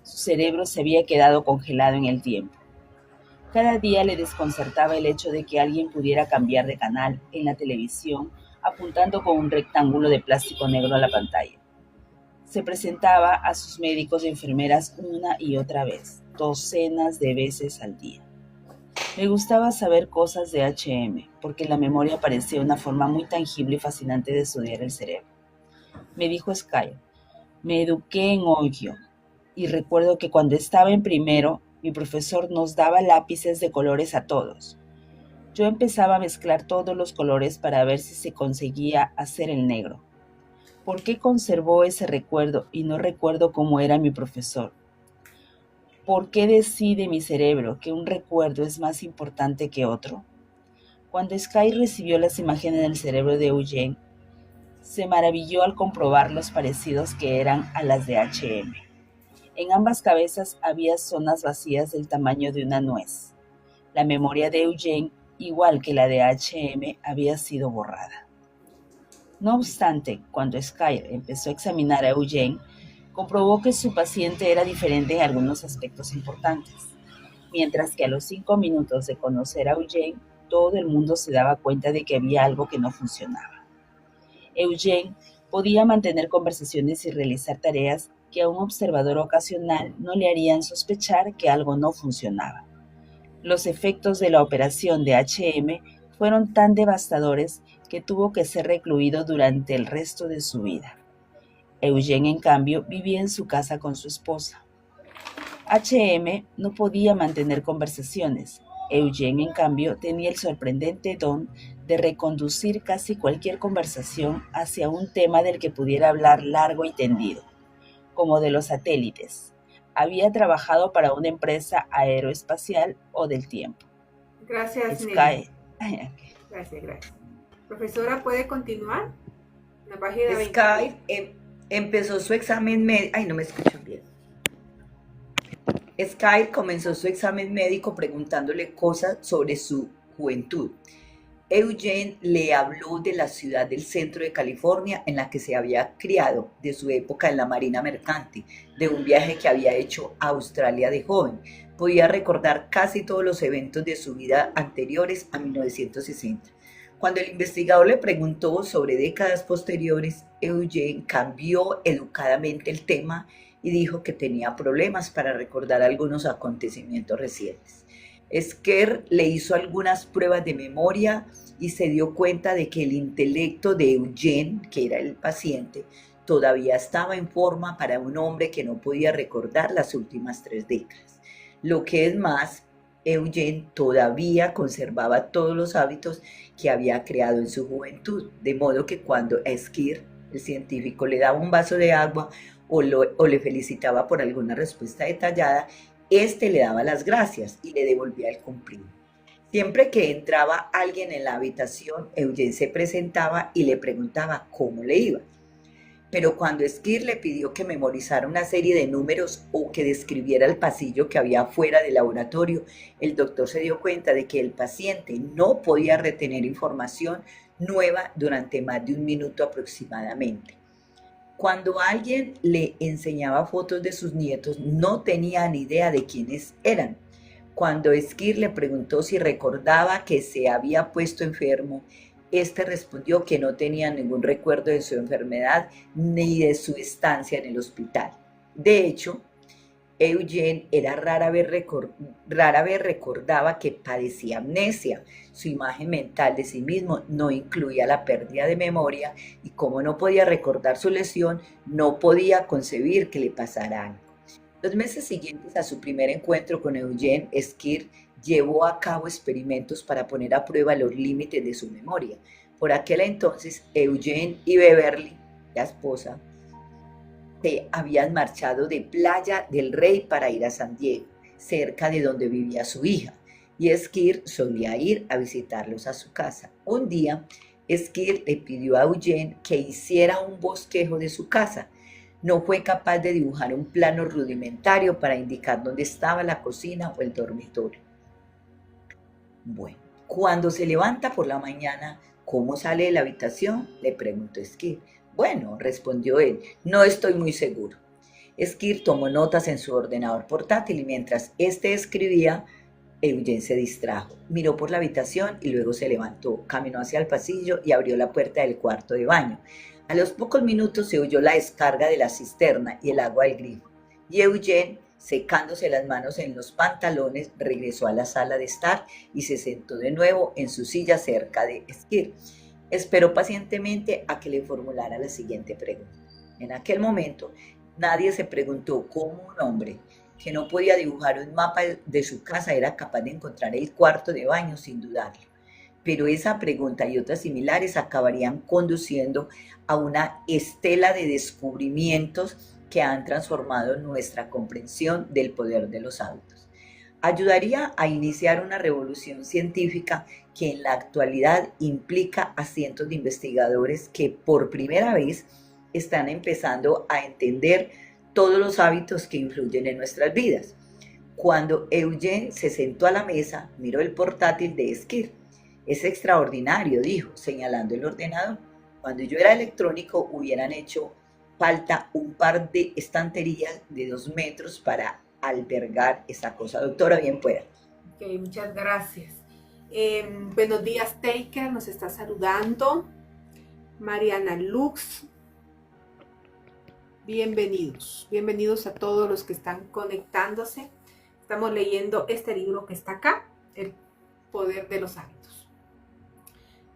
Su cerebro se había quedado congelado en el tiempo. Cada día le desconcertaba el hecho de que alguien pudiera cambiar de canal en la televisión apuntando con un rectángulo de plástico negro a la pantalla. Se presentaba a sus médicos y enfermeras una y otra vez, docenas de veces al día. Me gustaba saber cosas de H.M., porque la memoria parecía una forma muy tangible y fascinante de estudiar el cerebro. Me dijo Sky, me eduqué en Ohio, y recuerdo que cuando estaba en primero, mi profesor nos daba lápices de colores a todos. Yo empezaba a mezclar todos los colores para ver si se conseguía hacer el negro. ¿Por qué conservó ese recuerdo y no recuerdo cómo era mi profesor? ¿Por qué decide mi cerebro que un recuerdo es más importante que otro? Cuando Sky recibió las imágenes del cerebro de Eugene, se maravilló al comprobar los parecidos que eran a las de H.M. En ambas cabezas había zonas vacías del tamaño de una nuez. La memoria de Eugene, igual que la de H.M., había sido borrada. No obstante, cuando Sky empezó a examinar a Eugene, comprobó que su paciente era diferente en algunos aspectos importantes, mientras que a los 5 minutos de conocer a Eugene, todo el mundo se daba cuenta de que había algo que no funcionaba. Eugene podía mantener conversaciones y realizar tareas que a un observador ocasional no le harían sospechar que algo no funcionaba. Los efectos de la operación de H.M. fueron tan devastadores que tuvo que ser recluido durante el resto de su vida. Eugene, en cambio, vivía en su casa con su esposa. H.M. no podía mantener conversaciones. Eugene, en cambio, tenía el sorprendente don de reconducir casi cualquier conversación hacia un tema del que pudiera hablar largo y tendido, como de los satélites. Había trabajado para una empresa aeroespacial o del tiempo. Gracias, Sky. Gracias. Profesora, ¿puede continuar? La página 20. Sky empezó su examen médico. Ay, no me escuchan bien. Sky comenzó su examen médico preguntándole cosas sobre su juventud. Eugene le habló de la ciudad del centro de California en la que se había criado, de su época en la Marina Mercante, de un viaje que había hecho a Australia de joven. Podía recordar casi todos los eventos de su vida anteriores a 1960. Cuando el investigador le preguntó sobre décadas posteriores, Eugene cambió educadamente el tema y dijo que tenía problemas para recordar algunos acontecimientos recientes. Sker le hizo algunas pruebas de memoria y se dio cuenta de que el intelecto de Eugene, que era el paciente, todavía estaba en forma para un hombre que no podía recordar las últimas 3 décadas. Lo que es más, Eugene todavía conservaba todos los hábitos que había creado en su juventud, de modo que cuando Sker, el científico, le daba un vaso de agua o le felicitaba por alguna respuesta detallada, éste le daba las gracias y le devolvía el cumplido. Siempre que entraba alguien en la habitación, Eugene se presentaba y le preguntaba cómo le iba. Pero cuando Skir le pidió que memorizara una serie de números o que describiera el pasillo que había fuera del laboratorio, el doctor se dio cuenta de que el paciente no podía retener información nueva durante más de un minuto aproximadamente. Cuando alguien le enseñaba fotos de sus nietos, no tenía ni idea de quiénes eran. Cuando Skir le preguntó si recordaba que se había puesto enfermo, este respondió que no tenía ningún recuerdo de su enfermedad ni de su estancia en el hospital. De hecho, Eugene rara vez recordaba que padecía amnesia. Su imagen mental de sí mismo no incluía la pérdida de memoria y como no podía recordar su lesión, no podía concebir que le pasara algo. Los meses siguientes a su primer encuentro con Eugene, Skir llevó a cabo experimentos para poner a prueba los límites de su memoria. Por aquel entonces, Eugene y Beverly, la esposa, se habían marchado de Playa del Rey para ir a San Diego, cerca de donde vivía su hija, y Skir solía ir a visitarlos a su casa. Un día, Skir le pidió a Eugene que hiciera un bosquejo de su casa. No fue capaz de dibujar un plano rudimentario para indicar dónde estaba la cocina o el dormitorio. Bueno, cuando se levanta por la mañana, ¿cómo sale de la habitación?, le preguntó Skir. Bueno, respondió él, no estoy muy seguro. Skir tomó notas en su ordenador portátil y mientras éste escribía, Eugene se distrajo. Miró por la habitación y luego se levantó, caminó hacia el pasillo y abrió la puerta del cuarto de baño. A los pocos minutos se oyó la descarga de la cisterna y el agua del grifo, y Eugene, secándose las manos en los pantalones, regresó a la sala de estar y se sentó de nuevo en su silla cerca de Skir. Esperó pacientemente a que le formulara la siguiente pregunta. En aquel momento, nadie se preguntó cómo un hombre que no podía dibujar un mapa de su casa era capaz de encontrar el cuarto de baño sin dudarlo. Pero esa pregunta y otras similares acabarían conduciendo a una estela de descubrimientos que han transformado nuestra comprensión del poder de los hábitos. Ayudaría a iniciar una revolución científica que en la actualidad implica a cientos de investigadores que por primera vez están empezando a entender todos los hábitos que influyen en nuestras vidas. Cuando Eugene se sentó a la mesa, miró el portátil de Skir. Es extraordinario, dijo, señalando el ordenador. Cuando yo era electrónico hubieran hecho falta un par de estanterías de 2 metros para albergar esa cosa. Doctora, bien pueda. Ok, muchas gracias. Buenos días, Taker, nos está saludando. Mariana Lux. Bienvenidos a todos los que están conectándose. Estamos leyendo este libro que está acá, El poder de los hábitos.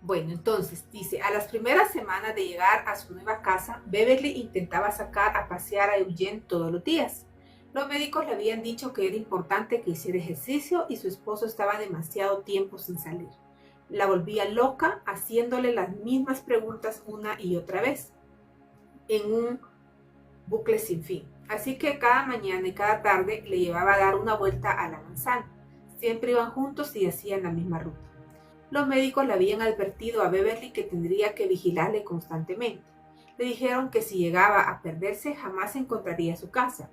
Bueno, entonces dice, a las primeras semanas de llegar a su nueva casa, Beverly intentaba sacar a pasear a Eugene todos los días. Los médicos le habían dicho que era importante que hiciera ejercicio y su esposo estaba demasiado tiempo sin salir. La volvía loca haciéndole las mismas preguntas una y otra vez, en un bucle sin fin. Así que cada mañana y cada tarde le llevaba a dar una vuelta a la manzana. Siempre iban juntos y hacían la misma ruta. Los médicos le habían advertido a Beverly que tendría que vigilarle constantemente. Le dijeron que si llegaba a perderse jamás encontraría su casa.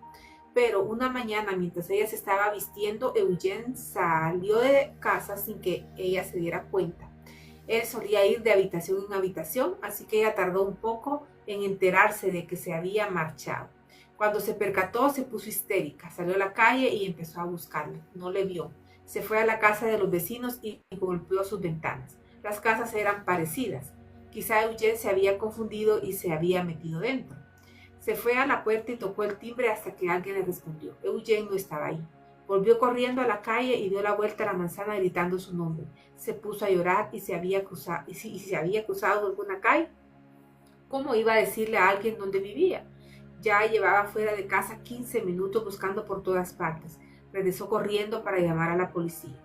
Pero una mañana, mientras ella se estaba vistiendo, Eugene salió de casa sin que ella se diera cuenta. Él solía ir de habitación en habitación, así que ella tardó un poco en enterarse de que se había marchado. Cuando se percató, se puso histérica. Salió a la calle y empezó a buscarle. No le vio. Se fue a la casa de los vecinos y golpeó sus ventanas. Las casas eran parecidas. Quizá Eugene se había confundido y se había metido dentro. Se fue a la puerta y tocó el timbre hasta que alguien le respondió. Eugene no estaba ahí. Volvió corriendo a la calle y dio la vuelta a la manzana gritando su nombre. Se puso a llorar y se había cruzado alguna calle. ¿Cómo iba a decirle a alguien dónde vivía? Ya llevaba fuera de casa 15 minutos buscando por todas partes. Regresó corriendo para llamar a la policía.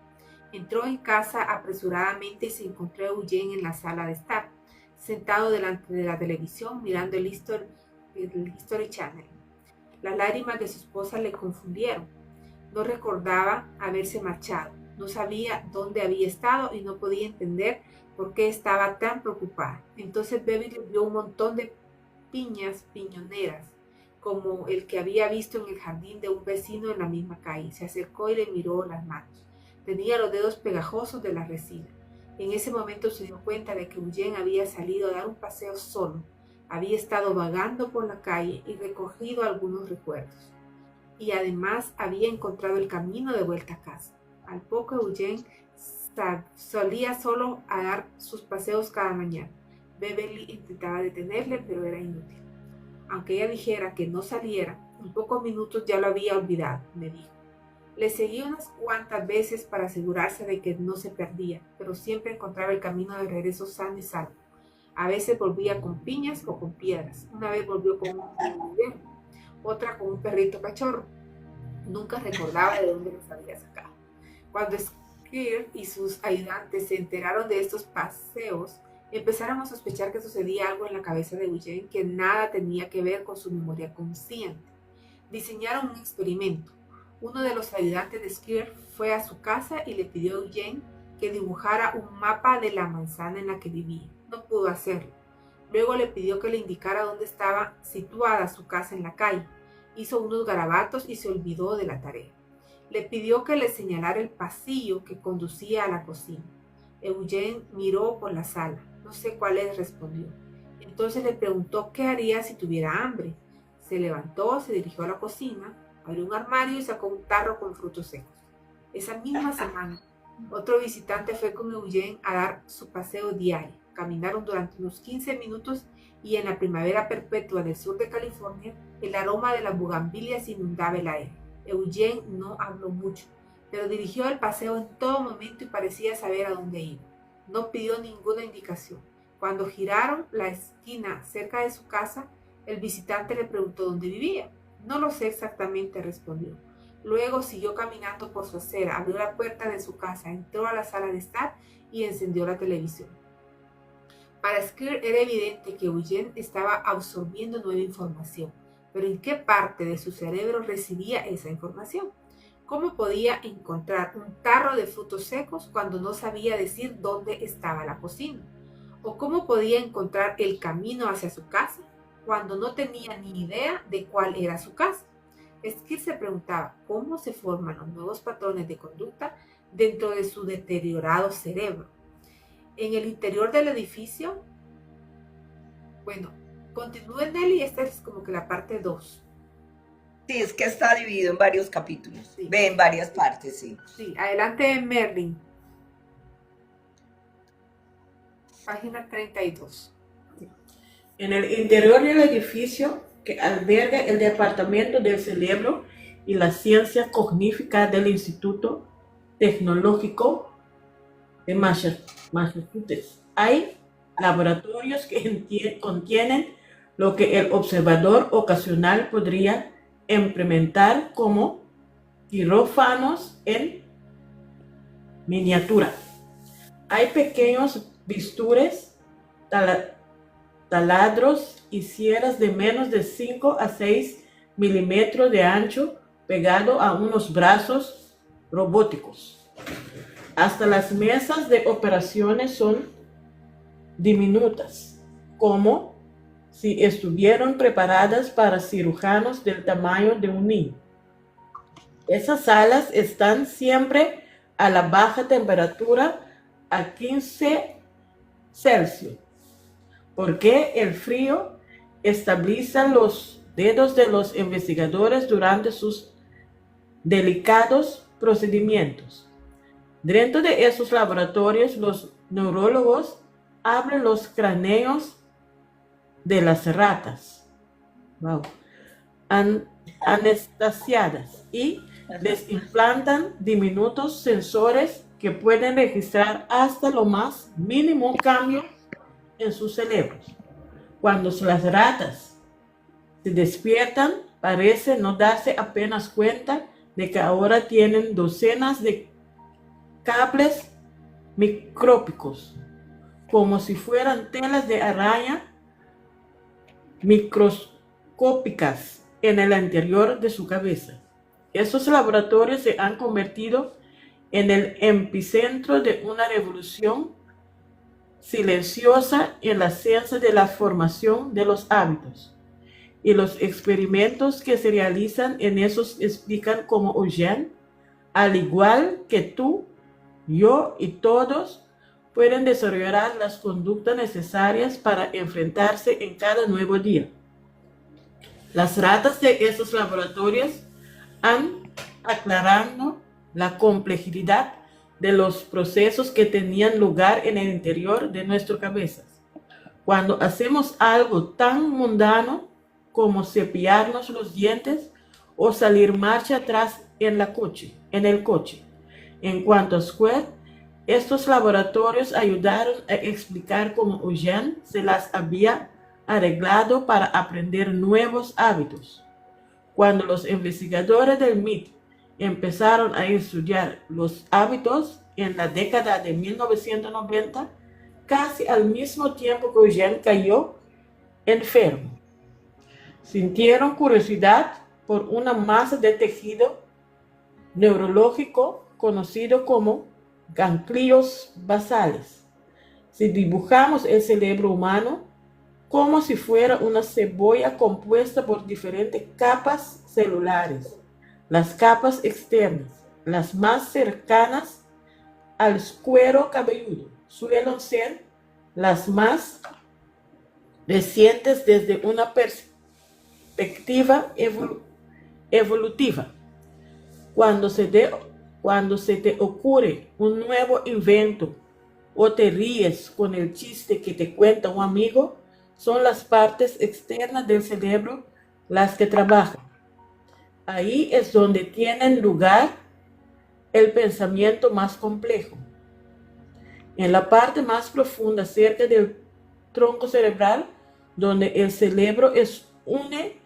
Entró en casa apresuradamente y se encontró a Eugene en la sala de estar, sentado delante de la televisión mirando el History Channel. Las lágrimas de su esposa le confundieron. No recordaba haberse marchado, no sabía dónde había estado y no podía entender por qué estaba tan preocupada. Entonces Beverly vio un montón de piñas piñoneras, como el que había visto en el jardín de un vecino en la misma calle. Se acercó y le miró las manos. Tenía los dedos pegajosos de la resina. En ese momento se dio cuenta de que Eugene había salido a dar un paseo solo. Había estado vagando por la calle y recogido algunos recuerdos. Y además había encontrado el camino de vuelta a casa. Al poco Eugene solía solo a dar sus paseos cada mañana. Beverly intentaba detenerle, pero era inútil. Aunque ella dijera que no saliera, en pocos minutos ya lo había olvidado, me dijo. Le seguí unas cuantas veces para asegurarse de que no se perdía, pero siempre encontraba el camino de regreso sano y salvo. A veces volvía con piñas o con piedras. Una vez volvió con un viejo, otra con un perrito cachorro. Nunca recordaba de dónde los había sacado. Cuando Skeer y sus ayudantes se enteraron de estos paseos, empezaron a sospechar que sucedía algo en la cabeza de Eugene que nada tenía que ver con su memoria consciente. Diseñaron un experimento. Uno de los ayudantes de Skeer fue a su casa y le pidió a Eugene que dibujara un mapa de la manzana en la que vivía. No pudo hacerlo. Luego le pidió que le indicara dónde estaba situada su casa en la calle. Hizo unos garabatos y se olvidó de la tarea. Le pidió que le señalara el pasillo que conducía a la cocina. Eugene miró por la sala. No sé cuál es, respondió. Entonces le preguntó qué haría si tuviera hambre. Se levantó, se dirigió a la cocina, abrió un armario y sacó un tarro con frutos secos. Esa misma semana, otro visitante fue con Eugene a dar su paseo diario. Caminaron durante unos 15 minutos y en la primavera perpetua del sur de California, el aroma de las bugambilias inundaba el aire. Eugene no habló mucho, pero dirigió el paseo en todo momento y parecía saber a dónde iba. No pidió ninguna indicación. Cuando giraron la esquina cerca de su casa, el visitante le preguntó dónde vivía. No lo sé exactamente, respondió. Luego siguió caminando por su acera, abrió la puerta de su casa, entró a la sala de estar y encendió la televisión. Para Skeer era evidente que Eugene estaba absorbiendo nueva información, pero ¿en qué parte de su cerebro recibía esa información? ¿Cómo podía encontrar un tarro de frutos secos cuando no sabía decir dónde estaba la cocina? ¿O cómo podía encontrar el camino hacia su casa cuando no tenía ni idea de cuál era su casa? Skeer se preguntaba cómo se forman los nuevos patrones de conducta dentro de su deteriorado cerebro. En el interior del edificio, continúen, Nelly, esta es como que la parte 2. Sí, es que está dividido en varios capítulos. Sí. Ve en varias partes, sí. Sí, adelante, Merlin. Página 32. En el interior del edificio que alberga el Departamento del Cerebro y la Ciencia Cognitiva del Instituto Tecnológico de Massachusetts, hay laboratorios que contienen lo que el observador ocasional podría implementar como quirófanos en miniatura. Hay pequeños bistures, taladros y sierras de menos de 5 a 6 milímetros de ancho pegado a unos brazos robóticos. Hasta las mesas de operaciones son diminutas, como si estuvieran preparadas para cirujanos del tamaño de un niño. Esas salas están siempre a la baja temperatura, a 15 Celsius, porque el frío estabiliza los dedos de los investigadores durante sus delicados procedimientos. Dentro de esos laboratorios, los neurólogos abren los cráneos de las ratas, anestesiadas, y les implantan diminutos sensores que pueden registrar hasta lo más mínimo cambio en sus cerebros. Cuando las ratas se despiertan, parece no darse apenas cuenta de que ahora tienen docenas de cables microscópicos, como si fueran telas de araña microscópicas en el interior de su cabeza. Estos laboratorios se han convertido en el epicentro de una revolución silenciosa en la ciencia de la formación de los hábitos. Y los experimentos que se realizan en esos explican cómo Eugene, al igual que tú, yo y todos, pueden desarrollar las conductas necesarias para enfrentarse en cada nuevo día. Las ratas de esos laboratorios han aclarado la complejidad de los procesos que tenían lugar en el interior de nuestras cabezas. Cuando hacemos algo tan mundano como cepillarnos los dientes o salir marcha atrás en el coche. En cuanto a Square, estos laboratorios ayudaron a explicar cómo Eugene se las había arreglado para aprender nuevos hábitos. Cuando los investigadores del MIT empezaron a estudiar los hábitos en la década de 1990, casi al mismo tiempo que Eugene cayó enfermo. Sintieron curiosidad por una masa de tejido neurológico conocido como ganglios basales. Si dibujamos el cerebro humano como si fuera una cebolla compuesta por diferentes capas celulares, las capas externas, las más cercanas al cuero cabelludo, suelen ser las más recientes desde una perspectiva evolutiva. Cuando se te ocurre un nuevo invento o te ríes con el chiste que te cuenta un amigo, son las partes externas del cerebro las que trabajan. Ahí es donde tiene lugar el pensamiento más complejo. En la parte más profunda, cerca del tronco cerebral, donde el cerebro es une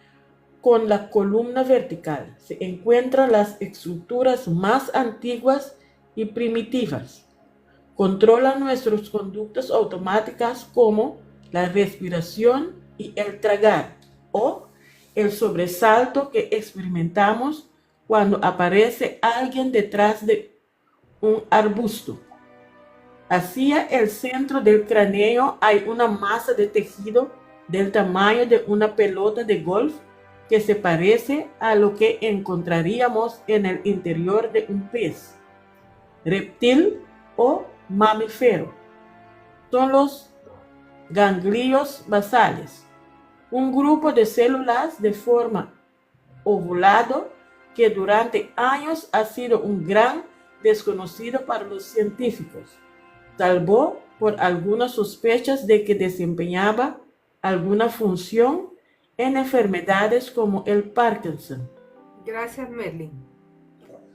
con la columna vertical, se encuentran las estructuras más antiguas y primitivas. Controlan nuestras conductas automáticas como la respiración y el tragar, o el sobresalto que experimentamos cuando aparece alguien detrás de un arbusto. Hacia el centro del cráneo hay una masa de tejido del tamaño de una pelota de golf que se parece a lo que encontraríamos en el interior de un pez, reptil o mamífero. Son los ganglios basales, un grupo de células de forma ovulado que durante años ha sido un gran desconocido para los científicos, salvo por algunas sospechas de que desempeñaba alguna función en enfermedades como el Parkinson. Gracias, Merlin.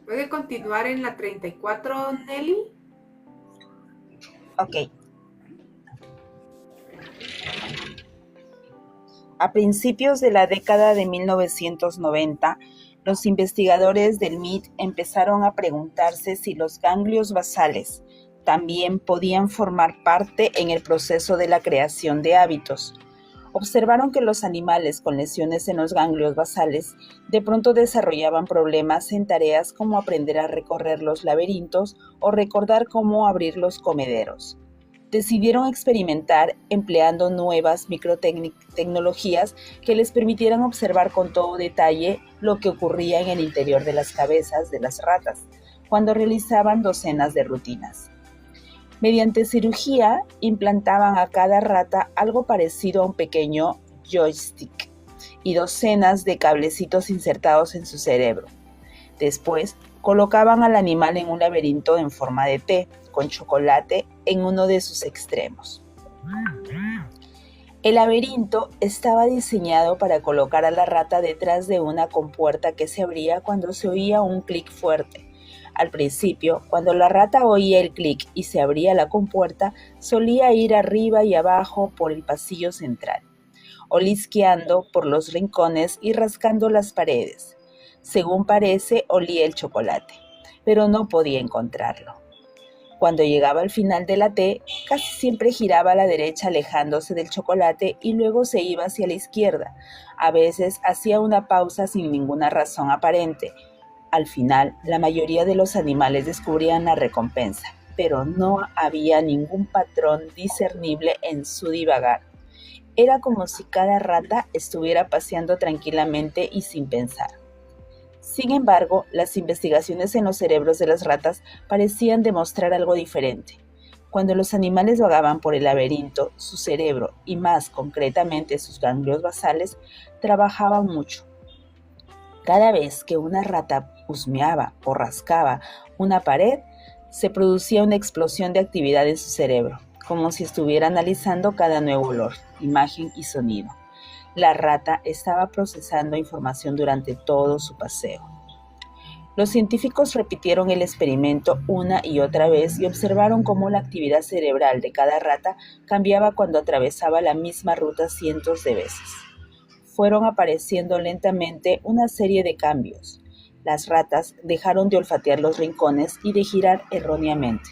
¿Puede continuar en la 34, Nelly? Ok. A principios de la década de 1990, los investigadores del MIT empezaron a preguntarse si los ganglios basales también podían formar parte en el proceso de la creación de hábitos. Observaron que los animales con lesiones en los ganglios basales de pronto desarrollaban problemas en tareas como aprender a recorrer los laberintos o recordar cómo abrir los comederos. Decidieron experimentar empleando nuevas microtecnologías que les permitieran observar con todo detalle lo que ocurría en el interior de las cabezas de las ratas cuando realizaban docenas de rutinas. Mediante cirugía, implantaban a cada rata algo parecido a un pequeño joystick y docenas de cablecitos insertados en su cerebro. Después, colocaban al animal en un laberinto en forma de T, con chocolate en uno de sus extremos. El laberinto estaba diseñado para colocar a la rata detrás de una compuerta que se abría cuando se oía un clic fuerte. Al principio, cuando la rata oía el clic y se abría la compuerta, solía ir arriba y abajo por el pasillo central, olisqueando por los rincones y rascando las paredes. Según parece, olía el chocolate, pero no podía encontrarlo. Cuando llegaba al final de la T, casi siempre giraba a la derecha alejándose del chocolate y luego se iba hacia la izquierda. A veces hacía una pausa sin ninguna razón aparente. Al final, la mayoría de los animales descubrían la recompensa, pero no había ningún patrón discernible en su divagar. Era como si cada rata estuviera paseando tranquilamente y sin pensar. Sin embargo, las investigaciones en los cerebros de las ratas parecían demostrar algo diferente. Cuando los animales vagaban por el laberinto, su cerebro, y más concretamente sus ganglios basales, trabajaban mucho. Cada vez que una rata husmeaba o rascaba una pared, se producía una explosión de actividad en su cerebro, como si estuviera analizando cada nuevo olor, imagen y sonido. La rata estaba procesando información durante todo su paseo. Los científicos repitieron el experimento una y otra vez y observaron cómo la actividad cerebral de cada rata cambiaba cuando atravesaba la misma ruta cientos de veces. Fueron apareciendo lentamente una serie de cambios. Las ratas dejaron de olfatear los rincones y de girar erróneamente.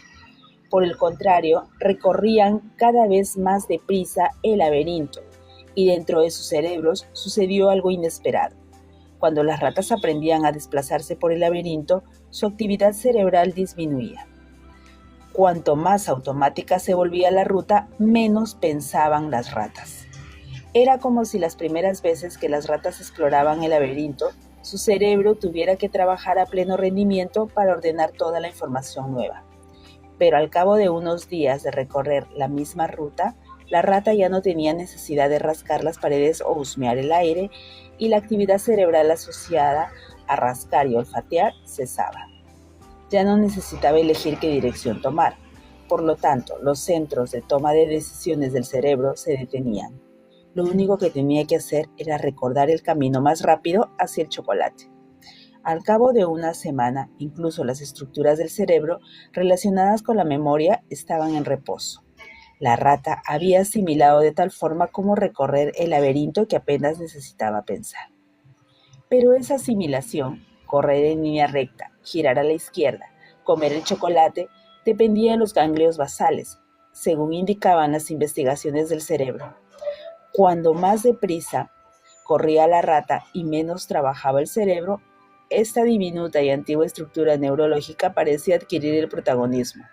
Por el contrario, recorrían cada vez más deprisa el laberinto, y dentro de sus cerebros sucedió algo inesperado. Cuando las ratas aprendían a desplazarse por el laberinto, su actividad cerebral disminuía. Cuanto más automática se volvía la ruta, menos pensaban las ratas. Era como si las primeras veces que las ratas exploraban el laberinto, su cerebro tuviera que trabajar a pleno rendimiento para ordenar toda la información nueva. Pero al cabo de unos días de recorrer la misma ruta, la rata ya no tenía necesidad de rascar las paredes o husmear el aire, y la actividad cerebral asociada a rascar y olfatear cesaba. Ya no necesitaba elegir qué dirección tomar. Por lo tanto, los centros de toma de decisiones del cerebro se detenían. Lo único que tenía que hacer era recordar el camino más rápido hacia el chocolate. Al cabo de una semana, incluso las estructuras del cerebro relacionadas con la memoria estaban en reposo. La rata había asimilado de tal forma como recorrer el laberinto que apenas necesitaba pensar. Pero esa asimilación, correr en línea recta, girar a la izquierda, comer el chocolate, dependía de los ganglios basales, según indicaban las investigaciones del cerebro. Cuando más deprisa corría la rata y menos trabajaba el cerebro, esta diminuta y antigua estructura neurológica parecía adquirir el protagonismo.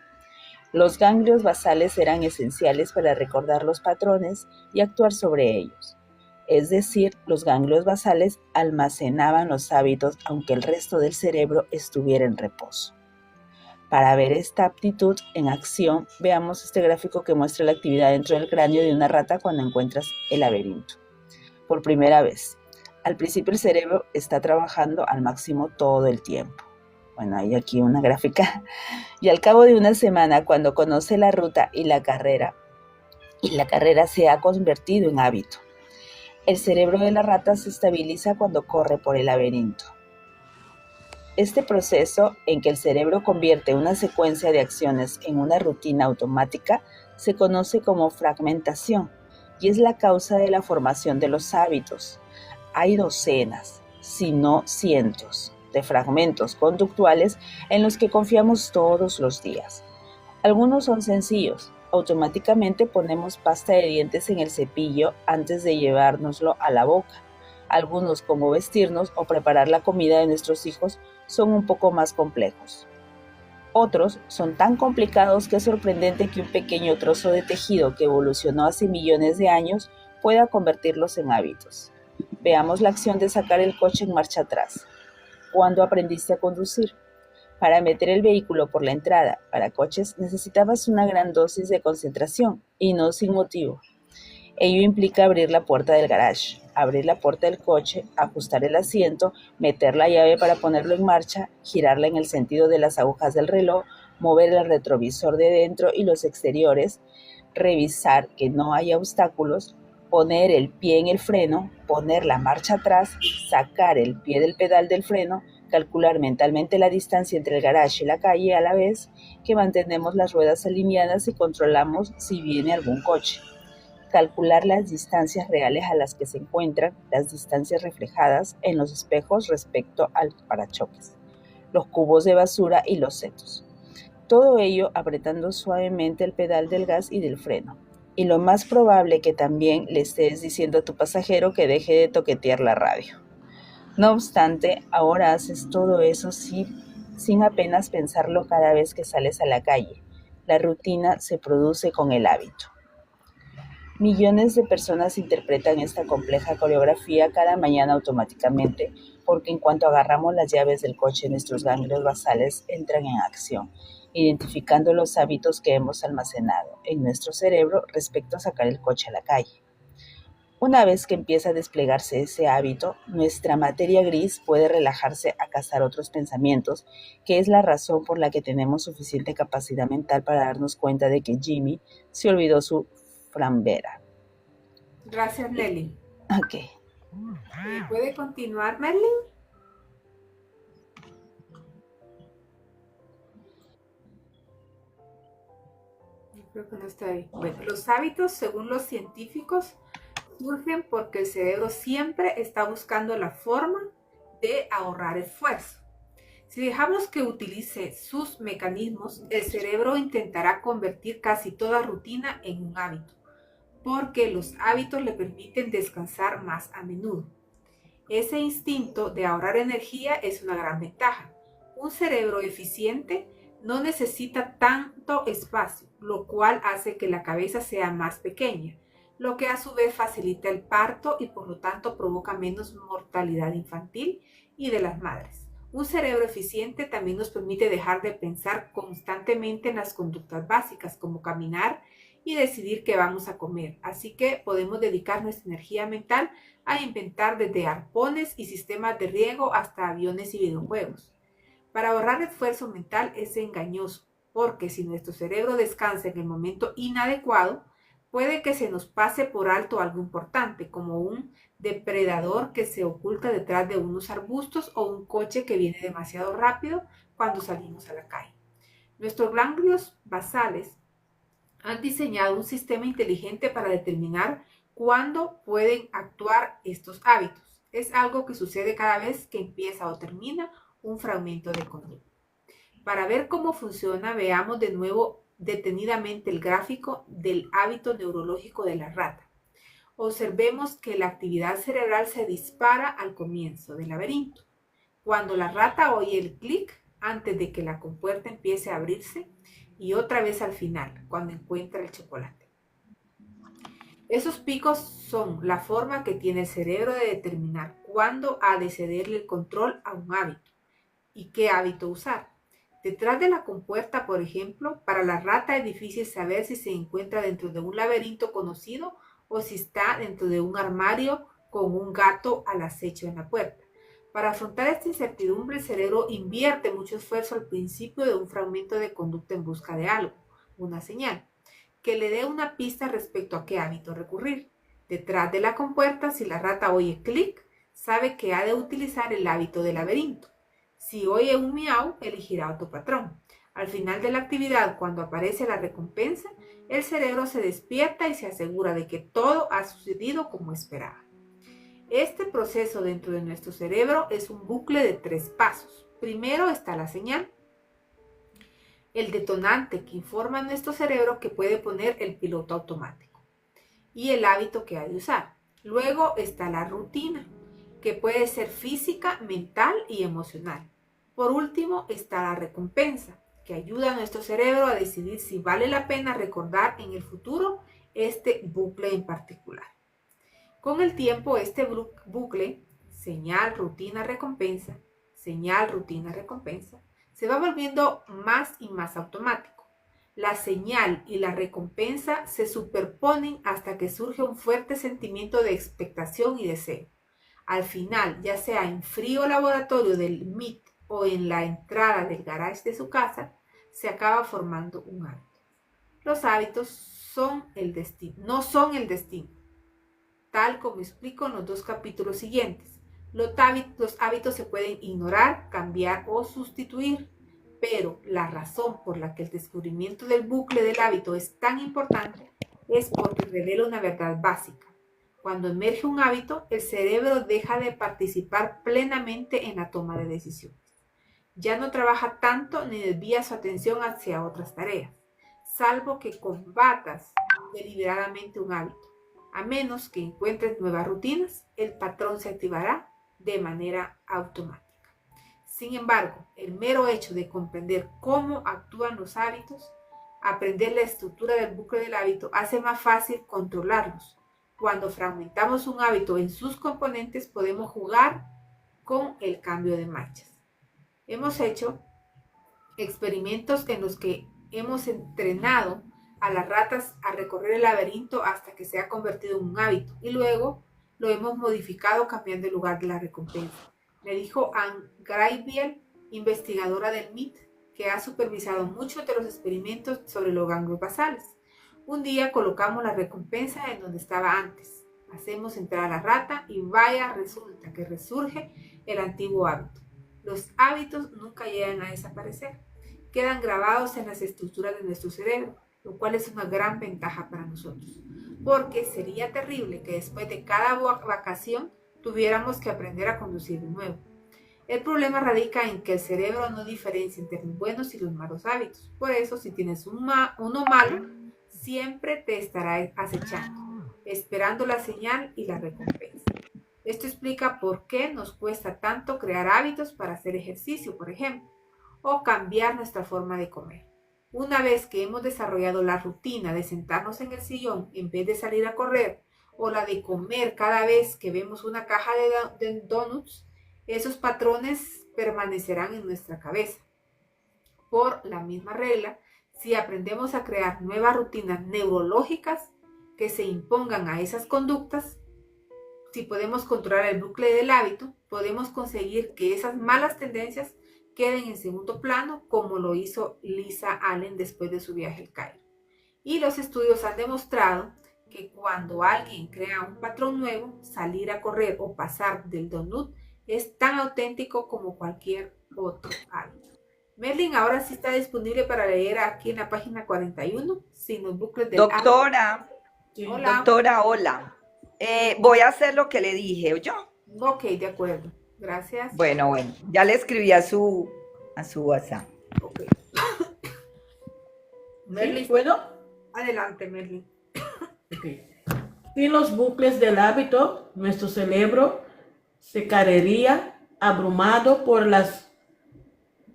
Los ganglios basales eran esenciales para recordar los patrones y actuar sobre ellos. Es decir, los ganglios basales almacenaban los hábitos aunque el resto del cerebro estuviera en reposo. Para ver esta aptitud en acción, veamos este gráfico que muestra la actividad dentro del cráneo de una rata cuando encuentras el laberinto. Por primera vez, al principio el cerebro está trabajando al máximo todo el tiempo. Bueno, hay aquí una gráfica. Y al cabo de una semana, cuando conoce la ruta y la carrera se ha convertido en hábito. El cerebro de la rata se estabiliza cuando corre por el laberinto. Este proceso, en que el cerebro convierte una secuencia de acciones en una rutina automática, se conoce como fragmentación y es la causa de la formación de los hábitos. Hay docenas, si no cientos, de fragmentos conductuales en los que confiamos todos los días. Algunos son sencillos. Automáticamente ponemos pasta de dientes en el cepillo antes de llevárnoslo a la boca. Algunos, como vestirnos o preparar la comida de nuestros hijos, son un poco más complejos. Otros son tan complicados que es sorprendente que un pequeño trozo de tejido que evolucionó hace millones de años pueda convertirlos en hábitos. Veamos la acción de sacar el coche en marcha atrás. ¿Cuándo aprendiste a conducir? Para meter el vehículo por la entrada para coches necesitabas una gran dosis de concentración y no sin motivo. Ello implica abrir la puerta del garage, abrir la puerta del coche, ajustar el asiento, meter la llave para ponerlo en marcha, girarla en el sentido de las agujas del reloj, mover el retrovisor de dentro y los exteriores, revisar que no haya obstáculos, poner el pie en el freno, poner la marcha atrás, sacar el pie del pedal del freno, calcular mentalmente la distancia entre el garage y la calle a la vez que mantenemos las ruedas alineadas y controlamos si viene algún coche. Calcular las distancias reales a las que se encuentran las distancias reflejadas en los espejos respecto al parachoques, los cubos de basura y los setos. Todo ello apretando suavemente el pedal del gas y del freno. Y lo más probable que también le estés diciendo a tu pasajero que deje de toquetear la radio. No obstante, ahora haces todo eso sin apenas pensarlo cada vez que sales a la calle. La rutina se produce con el hábito. Millones de personas interpretan esta compleja coreografía cada mañana automáticamente, porque en cuanto agarramos las llaves del coche, nuestros ganglios basales entran en acción, identificando los hábitos que hemos almacenado en nuestro cerebro respecto a sacar el coche a la calle. Una vez que empieza a desplegarse ese hábito, nuestra materia gris puede relajarse a cazar otros pensamientos, que es la razón por la que tenemos suficiente capacidad mental para darnos cuenta de que Jimmy se olvidó su flambera. Gracias, Nelly. Ok. ¿Puede continuar, Merlin? Creo que no está ahí. Bueno, los hábitos, según los científicos, surgen porque el cerebro siempre está buscando la forma de ahorrar esfuerzo. Si dejamos que utilice sus mecanismos, el cerebro intentará convertir casi toda rutina en un hábito, porque los hábitos le permiten descansar más a menudo. Ese instinto de ahorrar energía es una gran ventaja. Un cerebro eficiente no necesita tanto espacio, lo cual hace que la cabeza sea más pequeña, lo que a su vez facilita el parto y por lo tanto provoca menos mortalidad infantil y de las madres. Un cerebro eficiente también nos permite dejar de pensar constantemente en las conductas básicas como caminar y decidir qué vamos a comer. Así que podemos dedicar nuestra energía mental a inventar desde arpones y sistemas de riego hasta aviones y videojuegos. Para ahorrar esfuerzo mental es engañoso, porque si nuestro cerebro descansa en el momento inadecuado, puede que se nos pase por alto algo importante, como un depredador que se oculta detrás de unos arbustos o un coche que viene demasiado rápido cuando salimos a la calle. Nuestros ganglios basales han diseñado un sistema inteligente para determinar cuándo pueden actuar estos hábitos. Es algo que sucede cada vez que empieza o termina un fragmento de conducta. Para ver cómo funciona, veamos de nuevo detenidamente el gráfico del hábito neurológico de la rata. Observemos que la actividad cerebral se dispara al comienzo del laberinto. Cuando la rata oye el clic antes de que la compuerta empiece a abrirse y otra vez al final, cuando encuentra el chocolate. Esos picos son la forma que tiene el cerebro de determinar cuándo ha de cederle el control a un hábito y qué hábito usar. Detrás de la compuerta, por ejemplo, para la rata es difícil saber si se encuentra dentro de un laberinto conocido o si está dentro de un armario con un gato al acecho en la puerta. Para afrontar esta incertidumbre, el cerebro invierte mucho esfuerzo al principio de un fragmento de conducta en busca de algo, una señal, que le dé una pista respecto a qué hábito recurrir. Detrás de la compuerta, si la rata oye clic, sabe que ha de utilizar el hábito del laberinto. Si oye un miau, elegirá otro patrón. Al final de la actividad, cuando aparece la recompensa, el cerebro se despierta y se asegura de que todo ha sucedido como esperaba. Este proceso dentro de nuestro cerebro es un bucle de 3 pasos. Primero está la señal, el detonante que informa a nuestro cerebro que puede poner el piloto automático y el hábito que ha de usar. Luego está la rutina, que puede ser física, mental y emocional. Por último está la recompensa, que ayuda a nuestro cerebro a decidir si vale la pena recordar en el futuro este bucle en particular. Con el tiempo, este bucle, señal, rutina, recompensa, se va volviendo más y más automático. La señal y la recompensa se superponen hasta que surge un fuerte sentimiento de expectación y deseo. Al final, ya sea en frío laboratorio del MIT o en la entrada del garage de su casa, se acaba formando un hábito. Los hábitos no son el destino, tal como explico en los 2 capítulos siguientes. Los hábitos se pueden ignorar, cambiar o sustituir, pero la razón por la que el descubrimiento del bucle del hábito es tan importante es porque revela una verdad básica. Cuando emerge un hábito, el cerebro deja de participar plenamente en la toma de decisiones. Ya no trabaja tanto ni desvía su atención hacia otras tareas, salvo que combatas deliberadamente un hábito. A menos que encuentres nuevas rutinas, el patrón se activará de manera automática. Sin embargo, el mero hecho de comprender cómo actúan los hábitos, aprender la estructura del bucle del hábito, hace más fácil controlarlos. Cuando fragmentamos un hábito en sus componentes, podemos jugar con el cambio de marchas. Hemos hecho experimentos en los que hemos entrenado a las ratas a recorrer el laberinto hasta que se ha convertido en un hábito y luego lo hemos modificado cambiando el lugar de la recompensa. Me dijo Anne Graybiel, investigadora del MIT, que ha supervisado muchos de los experimentos sobre los ganglios basales. Un día colocamos la recompensa en donde estaba antes. Hacemos entrar a la rata y vaya, resulta que resurge el antiguo hábito. Los hábitos nunca llegan a desaparecer. Quedan grabados en las estructuras de nuestro cerebro, lo cual es una gran ventaja para nosotros. Porque sería terrible que después de cada vacación tuviéramos que aprender a conducir de nuevo. El problema radica en que el cerebro no diferencia entre los buenos y los malos hábitos. Por eso, si tienes uno malo, siempre te estará acechando, esperando la señal y la recompensa. Esto explica por qué nos cuesta tanto crear hábitos para hacer ejercicio, por ejemplo, o cambiar nuestra forma de comer. Una vez que hemos desarrollado la rutina de sentarnos en el sillón en vez de salir a correr, o la de comer cada vez que vemos una caja de donuts, esos patrones permanecerán en nuestra cabeza. Por la misma regla, si aprendemos a crear nuevas rutinas neurológicas que se impongan a esas conductas, si podemos controlar el bucle del hábito, podemos conseguir que esas malas tendencias queden en segundo plano, como lo hizo Lisa Allen después de su viaje al Cairo. Y los estudios han demostrado que cuando alguien crea un patrón nuevo, salir a correr o pasar del donut es tan auténtico como cualquier otro hábito. Merlin ahora sí está disponible para leer aquí en la página 41, sin los bucles del Doctora, Sí. Hola. doctora, hola. Voy a hacer lo que le dije, ¿oyó? Ok, de acuerdo. Gracias. Bueno, ya le escribí a su WhatsApp. Ok. ¿Sí? Merlin, ¿Puedo? adelante, Merlin. Okay. Sin los bucles del hábito, nuestro cerebro se quedaría abrumado por las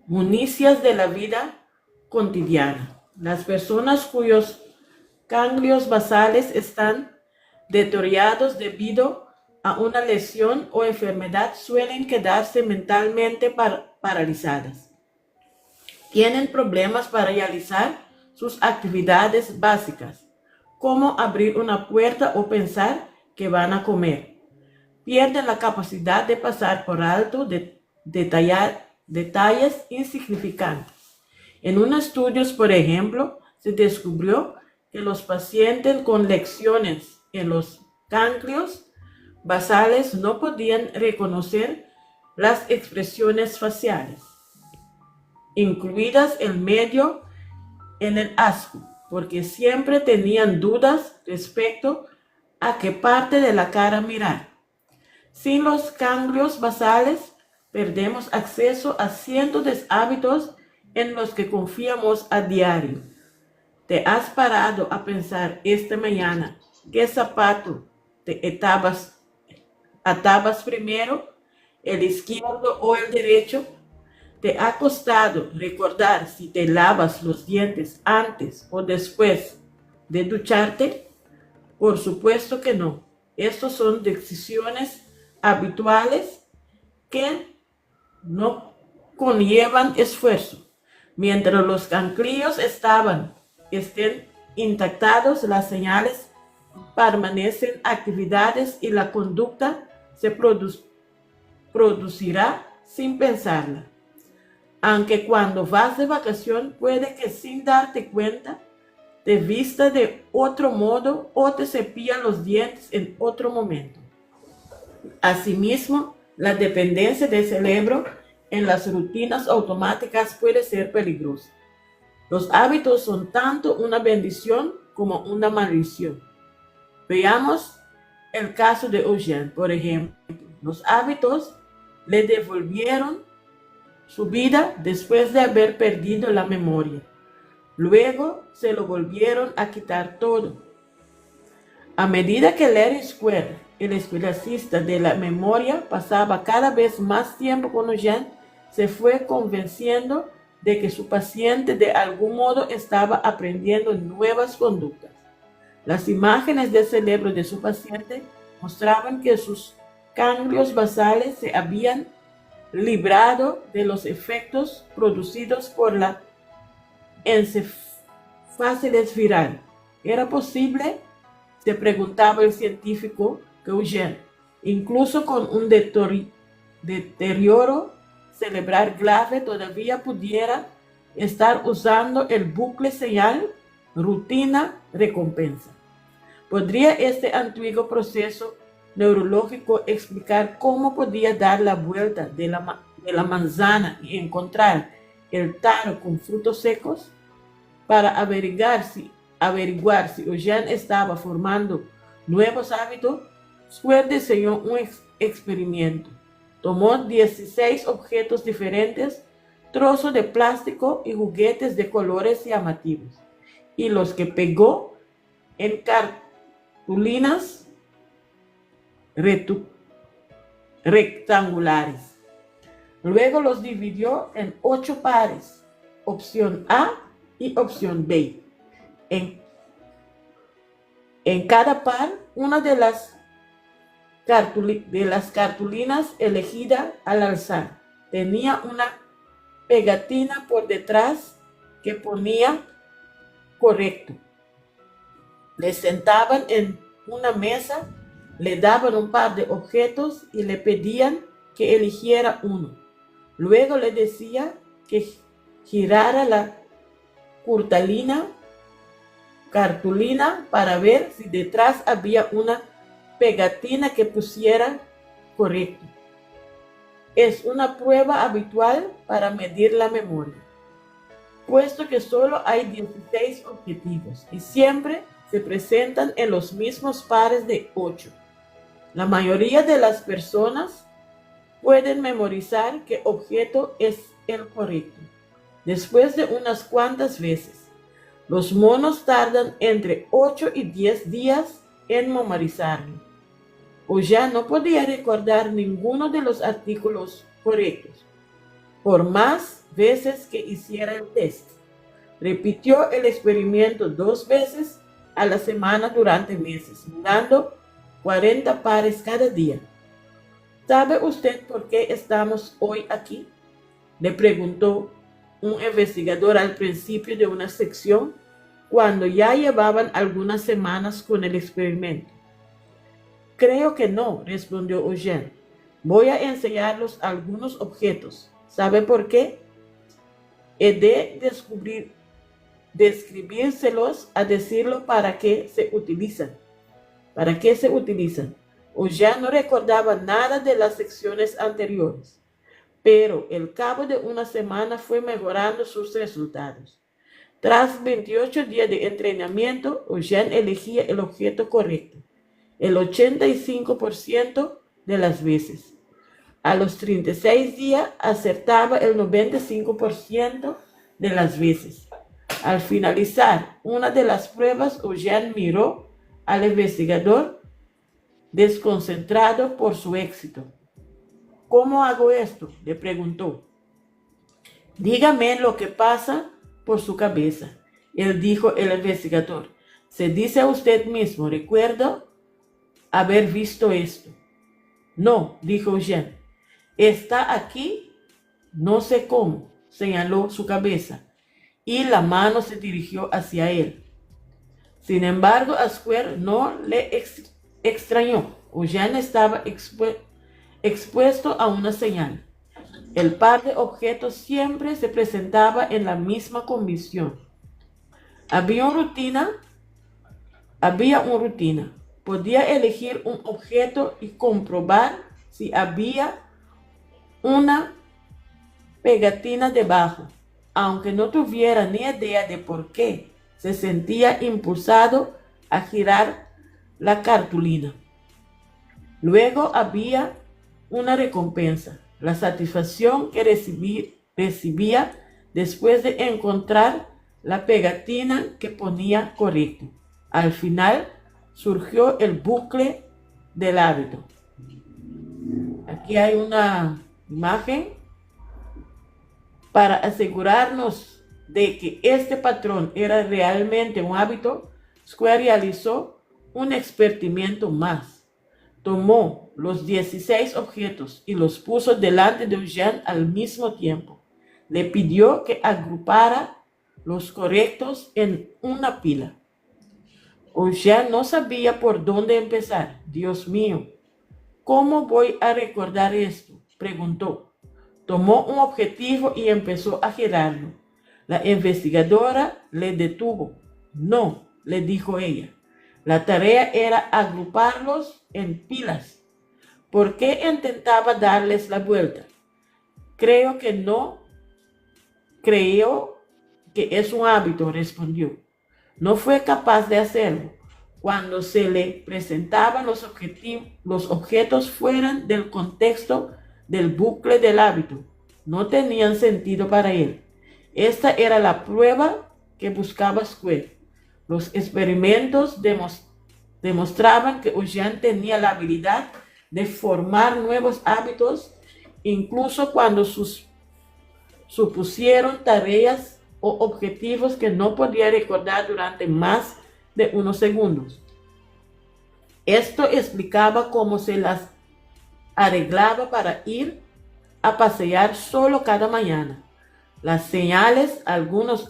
municias de la vida cotidiana. Las personas cuyos ganglios basales están deteriorados debido a una lesión o enfermedad suelen quedarse mentalmente paralizadas. Tienen problemas para realizar sus actividades básicas, como abrir una puerta o pensar que van a comer. Pierden la capacidad de pasar por alto detalles insignificantes. En unos estudios, por ejemplo, se descubrió que los pacientes con lesiones en los ganglios basales no podían reconocer las expresiones faciales, incluidas el medio en el asco, porque siempre tenían dudas respecto a qué parte de la cara mirar. Sin los ganglios basales, perdemos acceso a cientos de hábitos en los que confiamos a diario. ¿Te has parado a pensar esta mañana qué zapato te atabas primero, el izquierdo o el derecho? ¿Te ha costado recordar si te lavas los dientes antes o después de ducharte? Por supuesto que no. Estas son decisiones habituales que no conllevan esfuerzo. Mientras los ganglios estén intactos, las señales permanecen actividades y la conducta se producirá sin pensarla. Aunque cuando vas de vacación puede que sin darte cuenta te vista de otro modo o te cepillas los dientes en otro momento. Asimismo, la dependencia del cerebro en las rutinas automáticas puede ser peligrosa. Los hábitos son tanto una bendición como una maldición. Veamos el caso de Eugene, por ejemplo. Los hábitos le devolvieron su vida después de haber perdido la memoria. Luego se lo volvieron a quitar todo. A medida que Larry Square, el especialista de la memoria, pasaba cada vez más tiempo con Eugene, se fue convenciendo de que su paciente de algún modo estaba aprendiendo nuevas conductas. Las imágenes del cerebro de su paciente mostraban que sus ganglios basales se habían librado de los efectos producidos por la encefalitis viral. ¿Era posible?, se preguntaba el científico, que Eugene, incluso con un deterioro cerebral grave, todavía pudiera estar usando el bucle señal, rutina, recompensa. ¿Podría este antiguo proceso neurológico explicar cómo podía dar la vuelta de la manzana y encontrar el taro con frutos secos? Para averiguar si Eugene estaba formando nuevos hábitos, Square diseñó un experimento. Tomó 16 objetos diferentes, trozos de plástico y juguetes de colores llamativos, y los que pegó en cartulinas rectangulares. Luego los dividió en 8 pares, opción A y opción B. En cada par, una de las cartulinas elegida al alzar tenía una pegatina por detrás que ponía correcto. Le sentaban en una mesa, le daban un par de objetos y le pedían que eligiera uno. Luego le decía que girara la cartulina para ver si detrás había una pegatina que pusiera correcto. Es una prueba habitual para medir la memoria, puesto que solo hay 16 objetivos y siempre se presentan en los mismos pares de 8. La mayoría de las personas pueden memorizar qué objeto es el correcto después de unas cuantas veces. Los monos tardan entre 8 y 10 días en memorizarlo. O ya no podía recordar ninguno de los artículos correctos, por más veces que hiciera el test. Repitió el experimento 2 veces a la semana durante meses, mirando 40 pares cada día. ¿Sabe usted por qué estamos hoy aquí?, le preguntó un investigador al principio de una sección, cuando ya llevaban algunas semanas con el experimento. Creo que no, respondió Eugene. Voy a enseñarlos algunos objetos. ¿Sabe por qué? He de describírselos a decirlo para qué se utilizan. ¿Para qué se utilizan? Eugene no recordaba nada de las secciones anteriores, pero al cabo de una semana fue mejorando sus resultados. Tras 28 días de entrenamiento, Eugene elegía el objeto correcto el 85% de las veces. A los 36 días acertaba el 95% de las veces. Al finalizar una de las pruebas, Eugene miró al investigador desconcentrado por su éxito. ¿Cómo hago esto?, le preguntó. Dígame lo que pasa por su cabeza, dijo el investigador. Se dice a usted mismo, ¿recuerdo haber visto esto? No, dijo Eugene. Está aquí, no sé cómo, señaló su cabeza, y la mano se dirigió hacia él. Sin embargo, a Square no le extrañó. Eugene estaba expuesto a una señal. El par de objetos siempre se presentaba en la misma condición. Había una rutina. Podía elegir un objeto y comprobar si había una pegatina debajo, aunque no tuviera ni idea de por qué. Se sentía impulsado a girar la cartulina. Luego había una recompensa, la satisfacción que recibía después de encontrar la pegatina que ponía correcto. Al final surgió el bucle del hábito. Aquí hay una imagen para asegurarnos de que este patrón era realmente un hábito. Square realizó un experimento más. Tomó los 16 objetos y los puso delante de Eugene al mismo tiempo. Le pidió que agrupara los correctos en una pila. Eugene no sabía por dónde empezar. Dios mío, ¿cómo voy a recordar esto?, preguntó. Tomó un objetivo y empezó a girarlo. La investigadora le detuvo. No, le dijo ella. La tarea era agruparlos en pilas. ¿Por qué intentaba darles la vuelta? Creo que es un hábito, respondió. No fue capaz de hacerlo. Cuando se le presentaban los objetos fuera del contexto del bucle del hábito, no tenían sentido para él. Esta era la prueba que buscaba Square. Los experimentos demostraban que Eugene tenía la habilidad de formar nuevos hábitos, incluso cuando supusieron tareas o objetivos que no podía recordar durante más de unos segundos. Esto explicaba cómo se las arreglaba para ir a pasear solo cada mañana. Los señales, algunos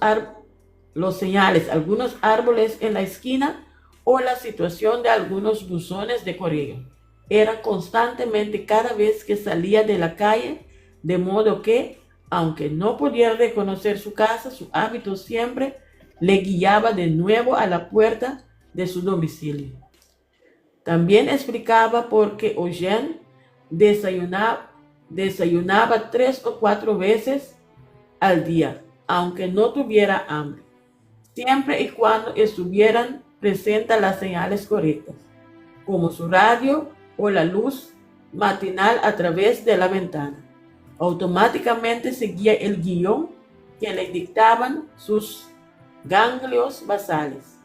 árboles en la esquina o la situación de algunos buzones de correo. Era constantemente cada vez que salía de la calle, de modo que, aunque no pudiera reconocer su casa, su hábito siempre le guiaba de nuevo a la puerta de su domicilio. También explicaba por qué Eugene desayunaba 3 o 4 veces al día, aunque no tuviera hambre, siempre y cuando estuvieran presentes las señales correctas, como su radio o la luz matinal a través de la ventana. Automáticamente seguía el guión que le dictaban sus ganglios basales.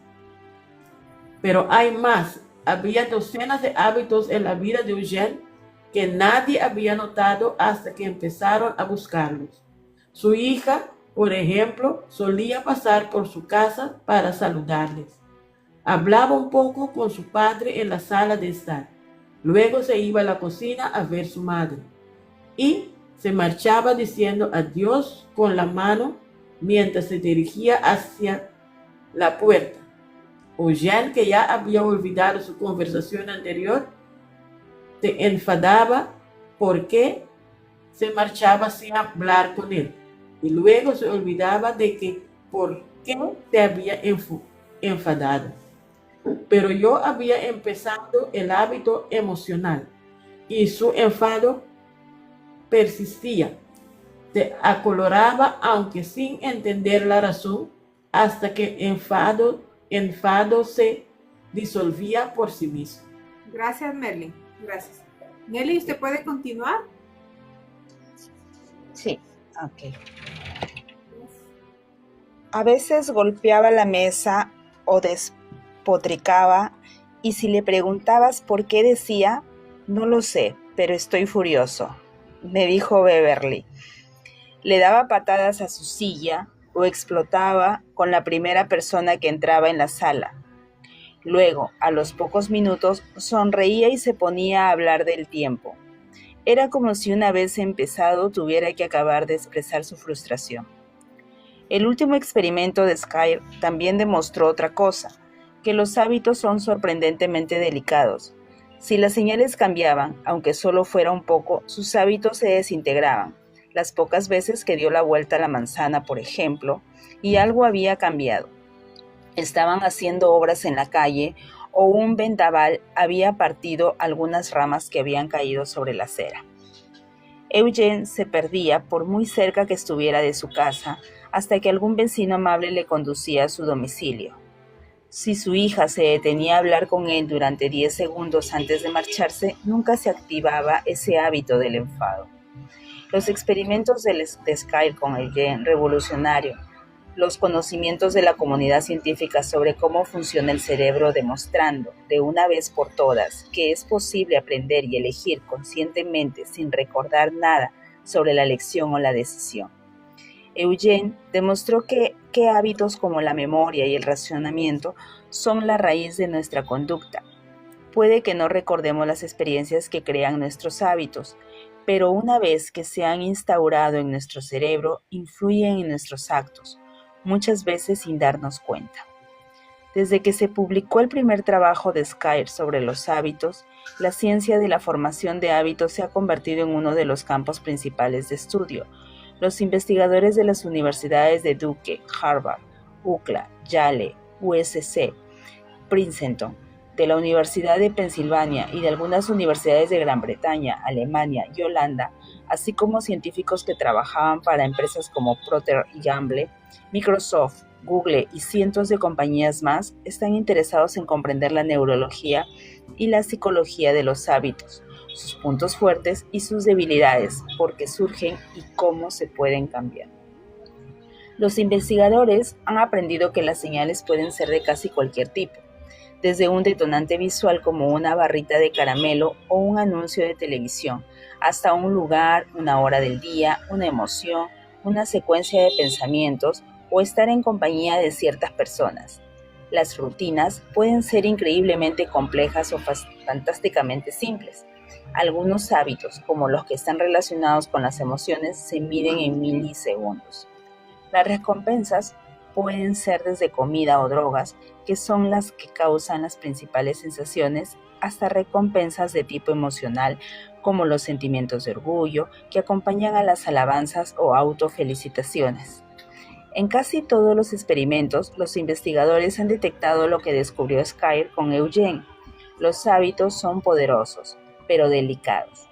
Pero hay más. Había docenas de hábitos en la vida de Eugene que nadie había notado hasta que empezaron a buscarlos. Su hija, por ejemplo, solía pasar por su casa para saludarles. Hablaba un poco con su padre en la sala de estar. Luego se iba a la cocina a ver a su madre. Y se marchaba diciendo adiós con la mano mientras se dirigía hacia la puerta. Eugene, que ya había olvidado su conversación anterior, se enfadaba porque se marchaba sin hablar con él. Y luego se olvidaba de que por qué se había enfadado. Pero yo había empezado el hábito emocional y su enfado persistía. Se acoloraba aunque sin entender la razón hasta que enfado se disolvía por sí mismo. Gracias, Merlin. Gracias. Nelly, ¿usted puede continuar? Sí, ok. A veces golpeaba la mesa o despotricaba, y si le preguntabas por qué decía, no lo sé, pero estoy furioso, me dijo Beverly. Le daba patadas a su silla o explotaba con la primera persona que entraba en la sala. Luego, a los pocos minutos, sonreía y se ponía a hablar del tiempo. Era como si una vez empezado tuviera que acabar de expresar su frustración. El último experimento de Square también demostró otra cosa, que los hábitos son sorprendentemente delicados. Si las señales cambiaban, aunque solo fuera un poco, sus hábitos se desintegraban. Las pocas veces que dio la vuelta a la manzana, por ejemplo, y algo había cambiado. Estaban haciendo obras en la calle o un vendaval había partido algunas ramas que habían caído sobre la acera. Eugene se perdía por muy cerca que estuviera de su casa hasta que algún vecino amable le conducía a su domicilio. Si su hija se detenía a hablar con él durante 10 segundos antes de marcharse, nunca se activaba ese hábito del enfado. Los experimentos de Skyr con el gen revolucionario, los conocimientos de la comunidad científica sobre cómo funciona el cerebro, demostrando de una vez por todas que es posible aprender y elegir conscientemente sin recordar nada sobre la elección o la decisión. Eugene demostró que hábitos como la memoria y el razonamiento son la raíz de nuestra conducta. Puede que no recordemos las experiencias que crean nuestros hábitos, pero una vez que se han instaurado en nuestro cerebro, influyen en nuestros actos, muchas veces sin darnos cuenta. Desde que se publicó el primer trabajo de Skyr sobre los hábitos, la ciencia de la formación de hábitos se ha convertido en uno de los campos principales de estudio. Los investigadores de las universidades de Duke, Harvard, UCLA, Yale, USC, Princeton, de la Universidad de Pensilvania y de algunas universidades de Gran Bretaña, Alemania y Holanda, así como científicos que trabajaban para empresas como Procter & Gamble, Microsoft, Google y cientos de compañías más, están interesados en comprender la neurología y la psicología de los hábitos, sus puntos fuertes y sus debilidades, por qué surgen y cómo se pueden cambiar. Los investigadores han aprendido que las señales pueden ser de casi cualquier tipo, desde un detonante visual como una barrita de caramelo o un anuncio de televisión, hasta un lugar, una hora del día, una emoción, una secuencia de pensamientos o estar en compañía de ciertas personas. Las rutinas pueden ser increíblemente complejas o fantásticamente simples. Algunos hábitos, como los que están relacionados con las emociones, se miden en milisegundos. Las recompensas pueden ser desde comida o drogas, que son las que causan las principales sensaciones, hasta recompensas de tipo emocional, como los sentimientos de orgullo, que acompañan a las alabanzas o autofelicitaciones. En casi todos los experimentos, los investigadores han detectado lo que descubrió Skyr con Eugene. Los hábitos son poderosos, pero delicados.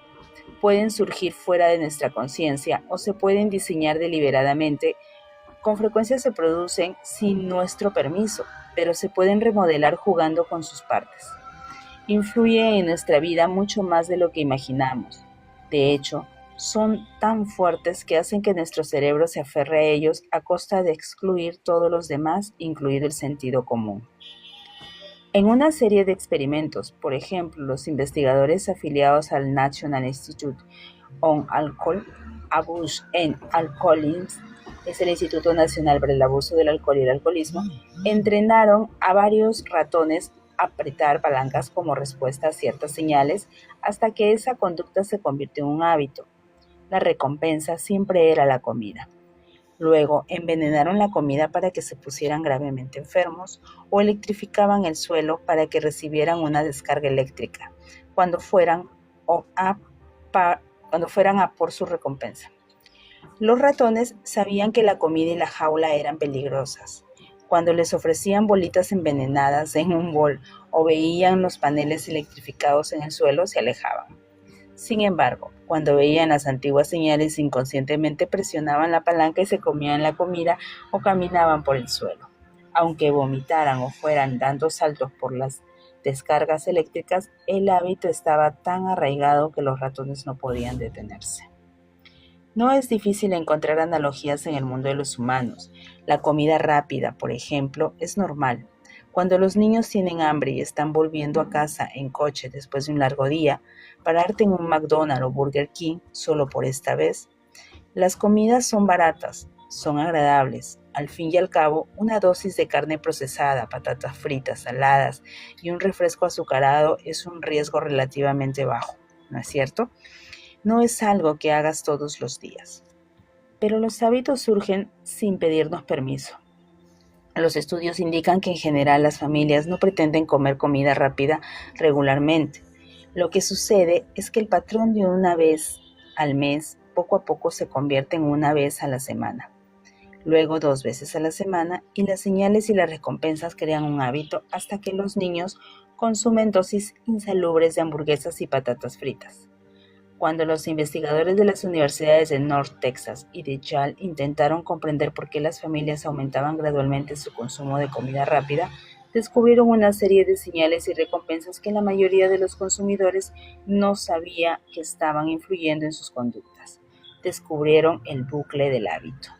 Pueden surgir fuera de nuestra conciencia o se pueden diseñar deliberadamente. Con frecuencia se producen sin nuestro permiso, pero se pueden remodelar jugando con sus partes. Influyen en nuestra vida mucho más de lo que imaginamos. De hecho, son tan fuertes que hacen que nuestro cerebro se aferre a ellos a costa de excluir todos los demás, incluido el sentido común. En una serie de experimentos, por ejemplo, los investigadores afiliados al National Institute on Alcohol Abuse and Alcoholism, es el Instituto Nacional para el Abuso del Alcohol y el Alcoholismo, entrenaron a varios ratones a apretar palancas como respuesta a ciertas señales hasta que esa conducta se convirtió en un hábito. La recompensa siempre era la comida. Luego envenenaron la comida para que se pusieran gravemente enfermos o electrificaban el suelo para que recibieran una descarga eléctrica cuando fueran a por su recompensa. Los ratones sabían que la comida y la jaula eran peligrosas. Cuando les ofrecían bolitas envenenadas en un bol o veían los paneles electrificados en el suelo, se alejaban. Sin embargo, cuando veían las antiguas señales, inconscientemente presionaban la palanca y se comían la comida o caminaban por el suelo. Aunque vomitaran o fueran dando saltos por las descargas eléctricas, el hábito estaba tan arraigado que los ratones no podían detenerse. No es difícil encontrar analogías en el mundo de los humanos. La comida rápida, por ejemplo, es normal. Cuando los niños tienen hambre y están volviendo a casa en coche después de un largo día, pararte en un McDonald's o Burger King solo por esta vez. Las comidas son baratas, son agradables. Al fin y al cabo, una dosis de carne procesada, patatas fritas, saladas y un refresco azucarado es un riesgo relativamente bajo, ¿no es cierto? No es algo que hagas todos los días. Pero los hábitos surgen sin pedirnos permiso. Los estudios indican que en general las familias no pretenden comer comida rápida regularmente. Lo que sucede es que el patrón de una vez al mes poco a poco se convierte en una vez a la semana. Luego 2 veces a la semana y las señales y las recompensas crean un hábito hasta que los niños consumen dosis insalubres de hamburguesas y patatas fritas. Cuando los investigadores de las universidades de North Texas y de Yale intentaron comprender por qué las familias aumentaban gradualmente su consumo de comida rápida, descubrieron una serie de señales y recompensas que la mayoría de los consumidores no sabía que estaban influyendo en sus conductas. descubrieron el bucle del hábito.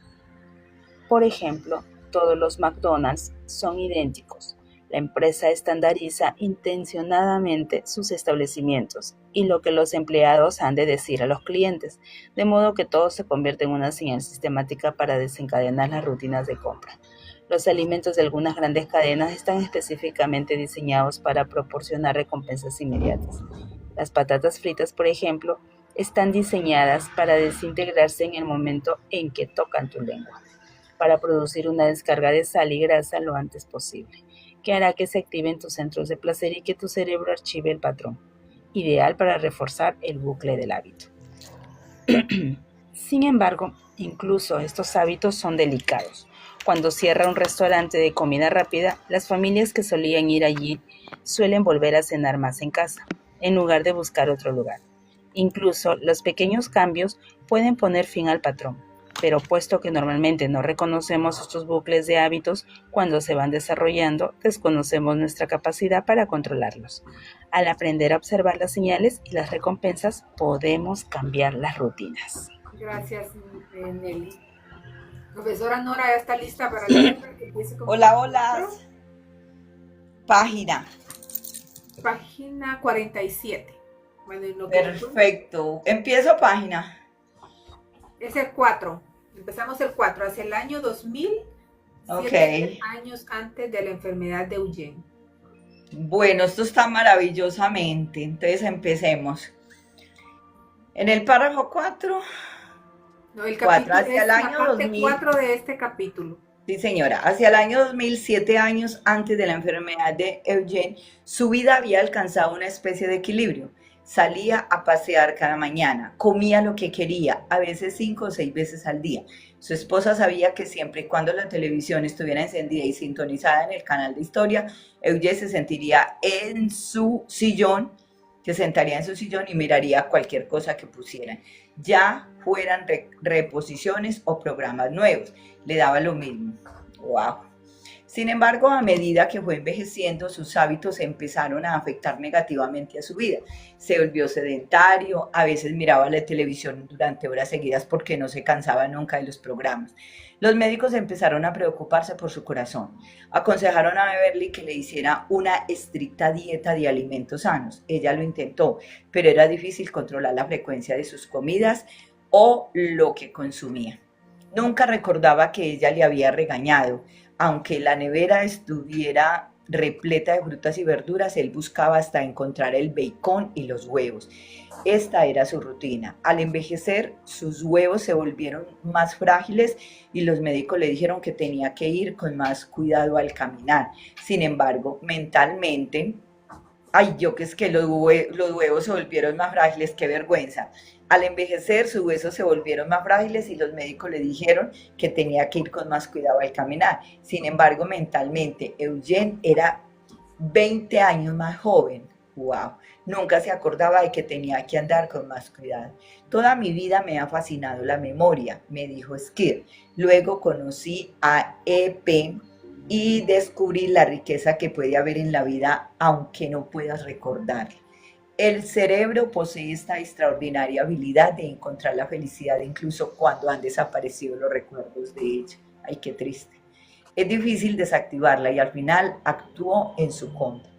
Por ejemplo, todos los McDonald's son idénticos. La empresa estandariza intencionadamente sus establecimientos y lo que los empleados han de decir a los clientes, de modo que todo se convierte en una señal sistemática para desencadenar las rutinas de compra. Los alimentos de algunas grandes cadenas están específicamente diseñados para proporcionar recompensas inmediatas. Las patatas fritas, por ejemplo, están diseñadas para desintegrarse en el momento en que tocan tu lengua, para producir una descarga de sal y grasa lo antes posible, que hará que se activen tus centros de placer y que tu cerebro archive el patrón, ideal para reforzar el bucle del hábito. Sin embargo, incluso estos hábitos son delicados. Cuando cierra un restaurante de comida rápida, las familias que solían ir allí suelen volver a cenar más en casa, en lugar de buscar otro lugar. Incluso los pequeños cambios pueden poner fin al patrón, pero puesto que normalmente no reconocemos estos bucles de hábitos cuando se van desarrollando, desconocemos nuestra capacidad para controlarlos. Al aprender a observar las señales y las recompensas, podemos cambiar las rutinas. Gracias, Nelly. Profesora Nora, ¿ya está lista para leer? Para que empiece con Hola, el hola. libro? Página. Página 47. Bueno, y no Perfecto. Empiezo página. es el 4. Empezamos el 4, hacia el año 2000, Ok. 7 años antes de la enfermedad de Eugene. Bueno, esto está maravillosamente. Entonces empecemos. En el párrafo 4, No, el 4, capítulo hacia es el la año parte 2000. 4 de este capítulo. Sí, señora. Hacia el año 2000, 7 años antes de la enfermedad de Eugene, su vida había alcanzado una especie de equilibrio. Salía a pasear cada mañana, comía lo que quería, a veces 5 o 6 veces al día. Su esposa sabía que siempre y cuando la televisión estuviera encendida y sintonizada en el canal de historia, Eugene se sentaría en su sillón y miraría cualquier cosa que pusieran, ya fueran reposiciones o programas nuevos. Le daba lo mismo. Wow. Sin embargo, a medida que fue envejeciendo, sus hábitos empezaron a afectar negativamente a su vida. Se volvió sedentario, a veces miraba la televisión durante horas seguidas porque no se cansaba nunca de los programas. Los médicos empezaron a preocuparse por su corazón. Aconsejaron a Beverly que le hiciera una estricta dieta de alimentos sanos. Ella lo intentó, pero era difícil controlar la frecuencia de sus comidas o lo que consumía. Nunca recordaba que ella le había regañado. Aunque la nevera estuviera repleta de frutas y verduras, él buscaba hasta encontrar el bacon y los huevos. Esta era su rutina. Al envejecer, sus huevos se volvieron más frágiles y los médicos le dijeron que tenía que ir con más cuidado al caminar. Sin embargo, mentalmente, que es que los huevos se volvieron más frágiles, qué vergüenza. Al envejecer, sus huesos se volvieron más frágiles y los médicos le dijeron que tenía que ir con más cuidado al caminar. Sin embargo, mentalmente, Eugene era 20 años más joven. ¡Wow! Nunca se acordaba de que tenía que andar con más cuidado. Toda mi vida me ha fascinado la memoria, me dijo Skid. Luego conocí a EP y descubrí la riqueza que puede haber en la vida aunque no puedas recordarla. El cerebro posee esta extraordinaria habilidad de encontrar la felicidad incluso cuando han desaparecido los recuerdos de ella. Ay, qué triste. Es difícil desactivarla y al final actuó en su contra.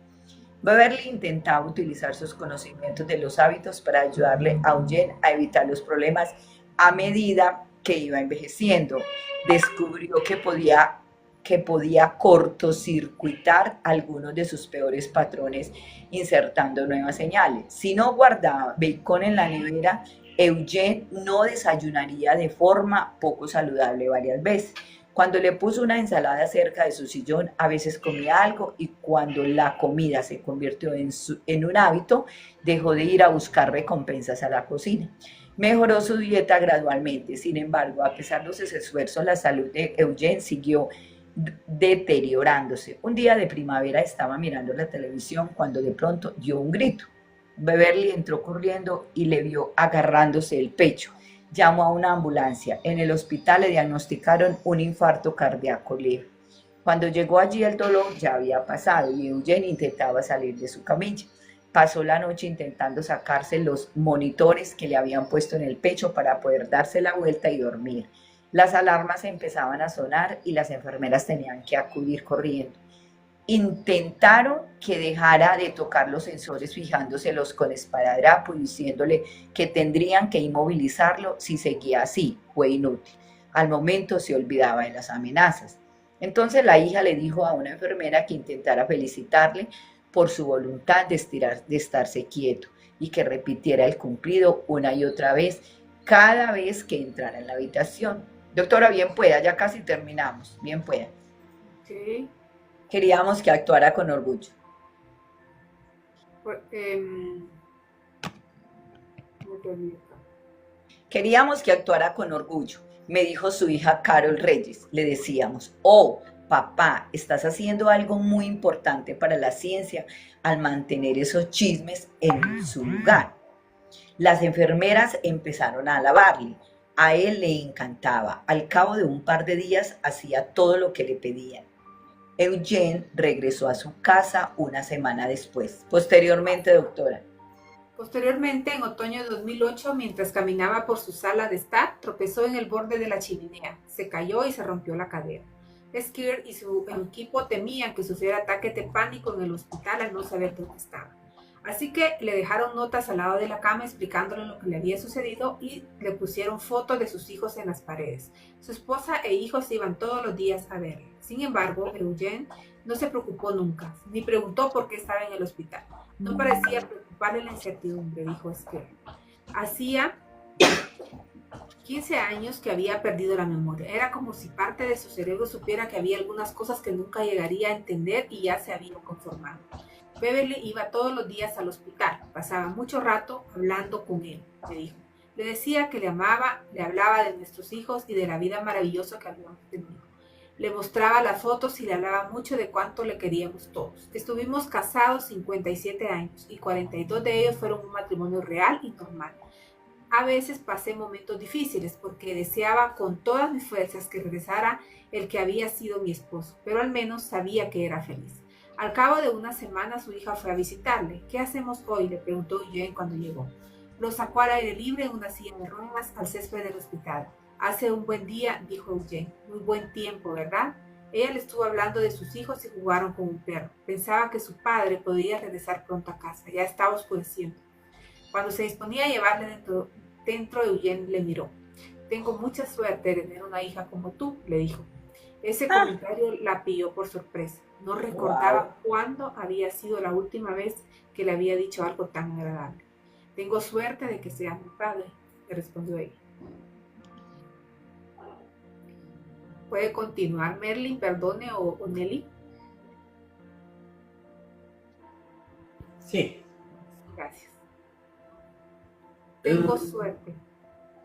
Beverly intentaba utilizar sus conocimientos de los hábitos para ayudarle a Eugene a evitar los problemas a medida que iba envejeciendo. Descubrió que podía cortocircuitar algunos de sus peores patrones insertando nuevas señales. Si no guardaba bacon en la nevera, Eugene no desayunaría de forma poco saludable varias veces. Cuando le puso una ensalada cerca de su sillón, a veces comía algo y cuando la comida se convirtió en un hábito, dejó de ir a buscar recompensas a la cocina. Mejoró su dieta gradualmente. Sin embargo, a pesar de sus esfuerzos, la salud de Eugene siguió deteriorándose. Un día de primavera estaba mirando la televisión cuando de pronto dio un grito. Beverly entró corriendo y le vio agarrándose el pecho. Llamó a una ambulancia. En el hospital le diagnosticaron un infarto cardíaco leve. Cuando llegó allí el dolor ya había pasado y Eugene intentaba salir de su camilla. pasó la noche intentando sacarse los monitores que le habían puesto en el pecho para poder darse la vuelta y dormir. Las alarmas empezaban a sonar y las enfermeras tenían que acudir corriendo. Intentaron que dejara de tocar los sensores fijándoselos con esparadrapo y diciéndole que tendrían que inmovilizarlo si seguía así. Fue inútil. Al momento se olvidaba de las amenazas. Entonces la hija le dijo a una enfermera que intentara felicitarle por su voluntad de estarse quieto y que repitiera el cumplido una y otra vez cada vez que entrara en la habitación. Doctora, bien pueda, ya casi terminamos, bien pueda. Sí. Queríamos que actuara con orgullo. Queríamos que actuara con orgullo, me dijo su hija Carol Reyes. Le decíamos, oh, papá, estás haciendo algo muy importante para la ciencia al mantener esos chismes en su lugar. Las enfermeras empezaron a alabarle. A él le encantaba. Al cabo de un par de días hacía todo lo que le pedían. Eugene regresó a su casa una semana después. Posteriormente, doctora. Posteriormente, en otoño de 2008, mientras caminaba por su sala de estar, tropezó en el borde de la chimenea, se cayó y se rompió la cadera. Skir y su equipo temían que sufriera ataque de pánico en el hospital al no saber dónde estaba. Así que le dejaron notas al lado de la cama explicándole lo que le había sucedido y le pusieron fotos de sus hijos en las paredes. Su esposa e hijos iban todos los días a verle. Sin embargo, Eugene no se preocupó nunca, ni preguntó por qué estaba en el hospital. No parecía preocuparle la incertidumbre, dijo Skir. Hacía 15 años que había perdido la memoria. Era como si parte de su cerebro supiera que había algunas cosas que nunca llegaría a entender y ya se había conformado. Beverly iba todos los días al hospital, pasaba mucho rato hablando con él, me dijo. Le decía que le amaba, le hablaba de nuestros hijos y de la vida maravillosa que habíamos tenido. Le mostraba las fotos y le hablaba mucho de cuánto le queríamos todos. Estuvimos casados 57 años y 42 de ellos fueron un matrimonio real y normal. A veces pasé momentos difíciles porque deseaba con todas mis fuerzas que regresara el que había sido mi esposo, pero al menos sabía que era feliz. Al cabo de una semana su hija fue a visitarle. ¿Qué hacemos hoy?, le preguntó Eugene cuando llegó. Lo sacó al aire libre en una silla de ruedas al césped del hospital. Hace un buen día, dijo Eugene. Muy buen tiempo, ¿verdad? Ella le estuvo hablando de sus hijos y jugaron con un perro. Pensaba que su padre podría regresar pronto a casa. Ya estaba oscureciendo. Cuando se disponía a llevarle dentro Eugene le miró. Tengo mucha suerte de tener una hija como tú, le dijo. Ese comentario la pilló por sorpresa. No recordaba cuándo había sido la última vez que le había dicho algo tan agradable. Tengo suerte de que seas mi padre, le respondió ella. ¿Puede continuar Merlin, perdone, o Nelly? Sí. Gracias. Tengo suerte.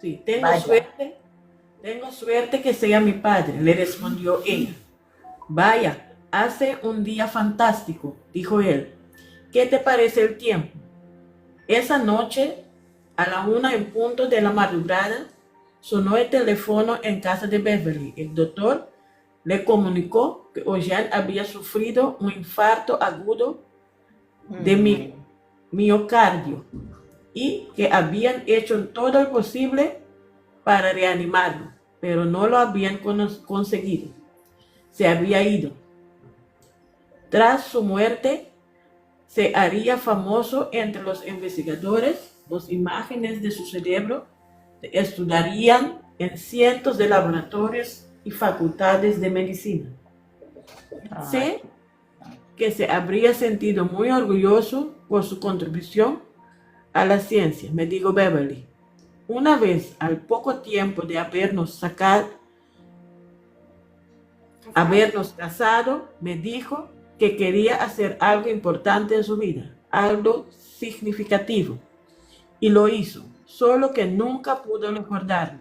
Sí, tengo suerte que sea mi padre, le respondió ella. Vaya, hace un día fantástico, dijo él. ¿Qué te parece el tiempo? Esa noche, a la 1 en punto de la madrugada, sonó el teléfono en casa de Beverly. El doctor le comunicó que Eugene había sufrido un infarto agudo de miocardio y que habían hecho todo lo posible para reanimarlo, pero no lo habían conseguido. Se había ido. Tras su muerte, se haría famoso entre los investigadores. Las imágenes de su cerebro se estudiarían en cientos de laboratorios y facultades de medicina. Sé que se habría sentido muy orgulloso por su contribución a la ciencia, me dijo Beverly. Una vez, al poco tiempo de habernos casado, me dijo que quería hacer algo importante en su vida, algo significativo. Y lo hizo, solo que nunca pudo recordarlo.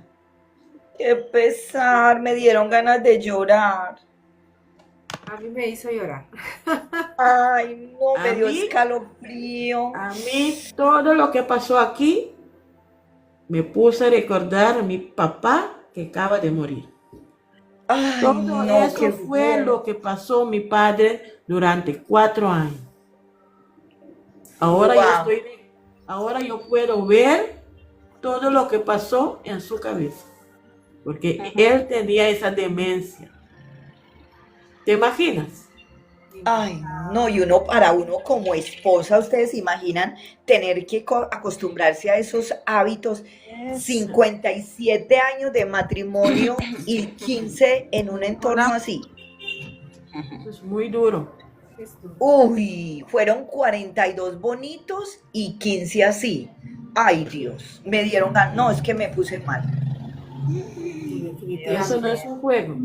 Qué pesar, me dieron ganas de llorar. A mí me hizo llorar. Ay, no, me dio mí? escalofrío. A mí todo lo que pasó aquí me puso a recordar a mi papá que acaba de morir. Ay, Todo no, eso fue lo que pasó mi padre durante 4 años. Ahora Wow. ahora yo puedo ver todo lo que pasó en su cabeza, porque él tenía esa demencia. ¿Te imaginas? Ay, no, y uno, para uno como esposa, ustedes se imaginan tener que acostumbrarse a esos hábitos, Eso. 57 años de matrimonio y 15 en un entorno así. Eso es muy duro. Es duro. Uy, fueron 42 bonitos y 15 así. Ay, Dios, me dieron ganas. No, es que me puse mal. Sí, Eso no definitivamente. es un juego.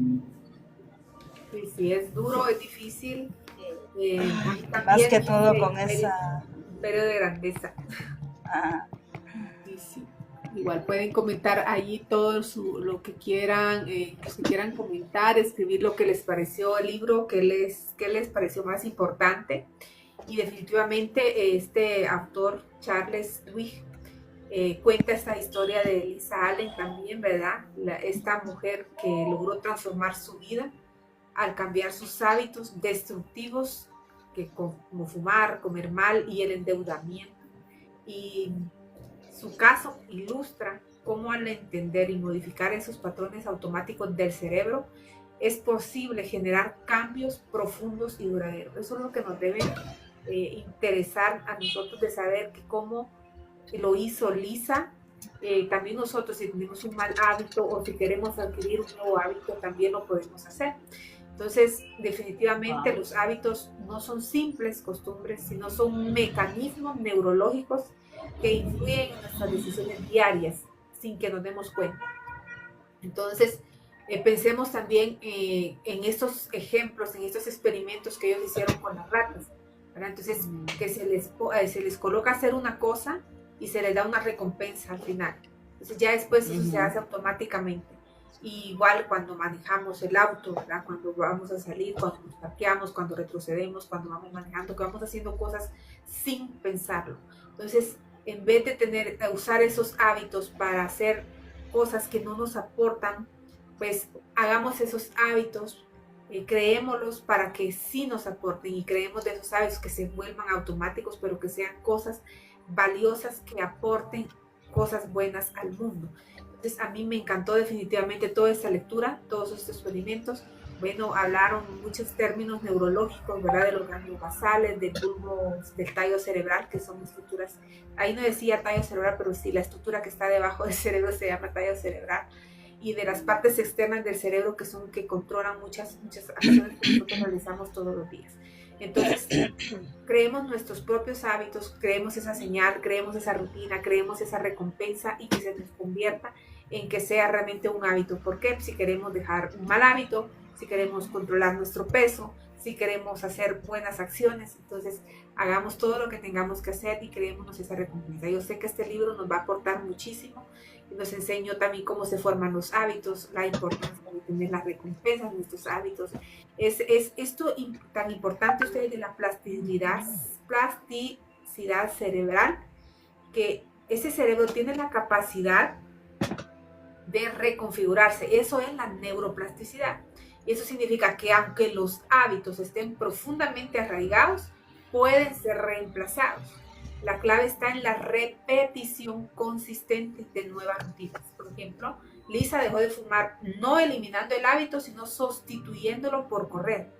Sí, sí, es duro, es difícil. A mí Más también que me todo hice con esa... imperio de grandeza. ah, Sí, sí. Igual pueden comentar allí todo lo que quieran, si quieran comentar, escribir lo que les pareció el libro, qué les pareció más importante. Y definitivamente este autor, Charles Duhigg, cuenta esta historia de Lisa Allen también, ¿verdad? Esta mujer que logró transformar su vida al cambiar sus hábitos destructivos, como fumar, comer mal y el endeudamiento. Y su caso ilustra cómo al entender y modificar esos patrones automáticos del cerebro es posible generar cambios profundos y duraderos. Eso es lo que nos debe interesar a nosotros, de saber que cómo lo hizo Lisa. También nosotros, si tenemos un mal hábito o si queremos adquirir un nuevo hábito, también lo podemos hacer. Entonces, definitivamente los hábitos no son simples costumbres, sino son mecanismos neurológicos que influyen en nuestras decisiones diarias sin que nos demos cuenta. Entonces, pensemos también en estos ejemplos, en estos experimentos que ellos hicieron con las ratas, ¿verdad? Entonces, que se les coloca hacer una cosa y se les da una recompensa al final. Entonces, ya después eso se hace automáticamente. Y igual cuando manejamos el auto, ¿verdad? Cuando vamos a salir, cuando nos parqueamos, cuando retrocedemos, cuando vamos manejando, que vamos haciendo cosas sin pensarlo. Entonces, en vez de usar esos hábitos para hacer cosas que no nos aportan, pues hagamos esos hábitos, creémoslos para que sí nos aporten, y creemos de esos hábitos que se vuelvan automáticos, pero que sean cosas valiosas, que aporten cosas buenas al mundo. Entonces, a mí me encantó definitivamente toda esta lectura, todos estos experimentos. Bueno, hablaron muchos términos neurológicos, ¿verdad? De los ganglios basales, del bulbo, del tallo cerebral, que son estructuras. Ahí no decía tallo cerebral, pero sí, la estructura que está debajo del cerebro se llama tallo cerebral. Y de las partes externas del cerebro que controlan muchas acciones que nosotros realizamos todos los días. Entonces, creemos nuestros propios hábitos, creemos esa señal, creemos esa rutina, creemos esa recompensa, y que se nos convierta en que sea realmente un hábito. ¿Por qué? Si queremos dejar un mal hábito, si queremos controlar nuestro peso, si queremos hacer buenas acciones, entonces hagamos todo lo que tengamos que hacer y creémonos esa recompensa. Yo sé que este libro nos va a aportar muchísimo y nos enseñó también cómo se forman los hábitos, la importancia de tener las recompensas de nuestros hábitos. Es esto tan importante, ustedes, de la plasticidad cerebral, que ese cerebro tiene la capacidad de reconfigurarse. Eso es la neuroplasticidad. Y eso significa que aunque los hábitos estén profundamente arraigados, pueden ser reemplazados. La clave está en la repetición consistente de nuevas rutinas. Por ejemplo, Lisa dejó de fumar no eliminando el hábito, sino sustituyéndolo por correr.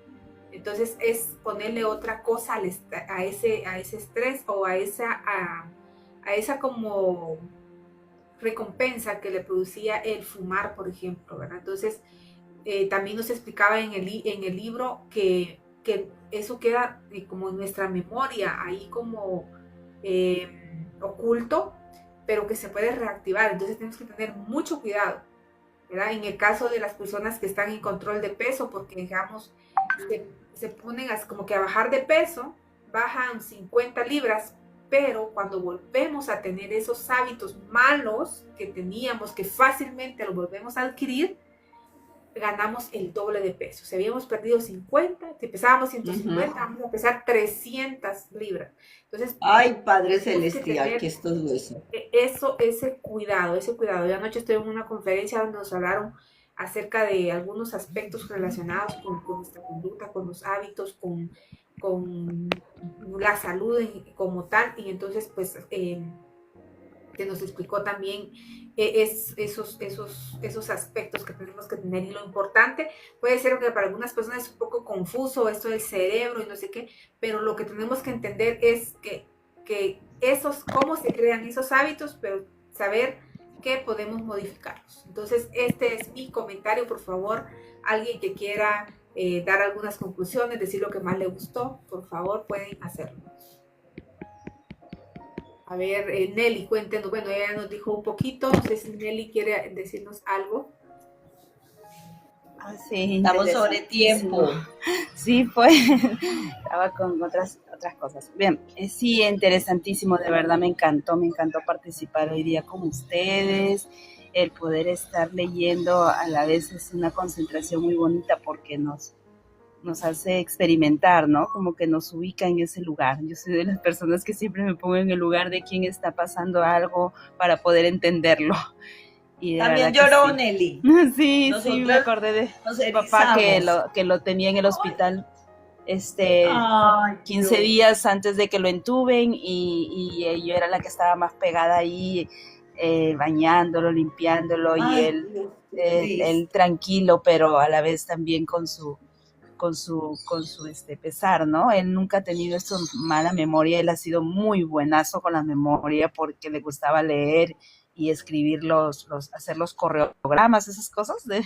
Entonces es ponerle otra cosa a ese estrés, o a esa como recompensa que le producía el fumar, por ejemplo, ¿verdad? Entonces, también nos explicaba en el libro que eso queda como en nuestra memoria, ahí como oculto, pero que se puede reactivar. Entonces tenemos que tener mucho cuidado, ¿verdad? En el caso de las personas que están en control de peso, porque digamos, se ponen como que a bajar de peso, bajan 50 libras, pero cuando volvemos a tener esos hábitos malos que teníamos, que fácilmente los volvemos a adquirir, ganamos el doble de peso. Si habíamos perdido 50, si pesábamos 150, vamos a pesar 300 libras. Entonces, Ay, Padre Celestial, que esto es eso. Ese cuidado. Yo anoche estuve en una conferencia donde nos hablaron acerca de algunos aspectos relacionados con nuestra conducta, con los hábitos, con con la salud como tal, y entonces pues que nos explicó también esos aspectos que tenemos que tener. Y lo importante puede ser que para algunas personas es un poco confuso esto del cerebro y no sé qué, pero lo que tenemos que entender es que cómo se crean esos hábitos, pero saber que podemos modificarlos. Entonces este es mi comentario. Por favor, alguien que quiera dar algunas conclusiones, decir lo que más le gustó, por favor pueden hacerlo. A ver, Nelly, cuéntenos. Bueno, ella nos dijo un poquito. No sé si Nelly quiere decirnos algo. Sí, Estamos sobre tiempo. Sí, pues estaba con otras cosas. Bien, sí, interesantísimo, de verdad me encantó participar hoy día con ustedes. El poder estar leyendo a la vez es una concentración muy bonita porque nos hace experimentar, ¿no? Como que nos ubica en ese lugar. Yo soy de las personas que siempre me pongo en el lugar de quien está pasando algo para poder entenderlo. Y también lloró, sí. Nelly. Sí, me acordé de mi papá que lo tenía en el hospital 15 días antes de que lo entuben, y yo era la que estaba más pegada ahí, bañándolo, limpiándolo, y él tranquilo, pero a la vez también con su pesar, ¿no? Él nunca ha tenido eso, mala memoria. Él ha sido muy buenazo con la memoria porque le gustaba leer y escribir hacer los correogramas, esas cosas de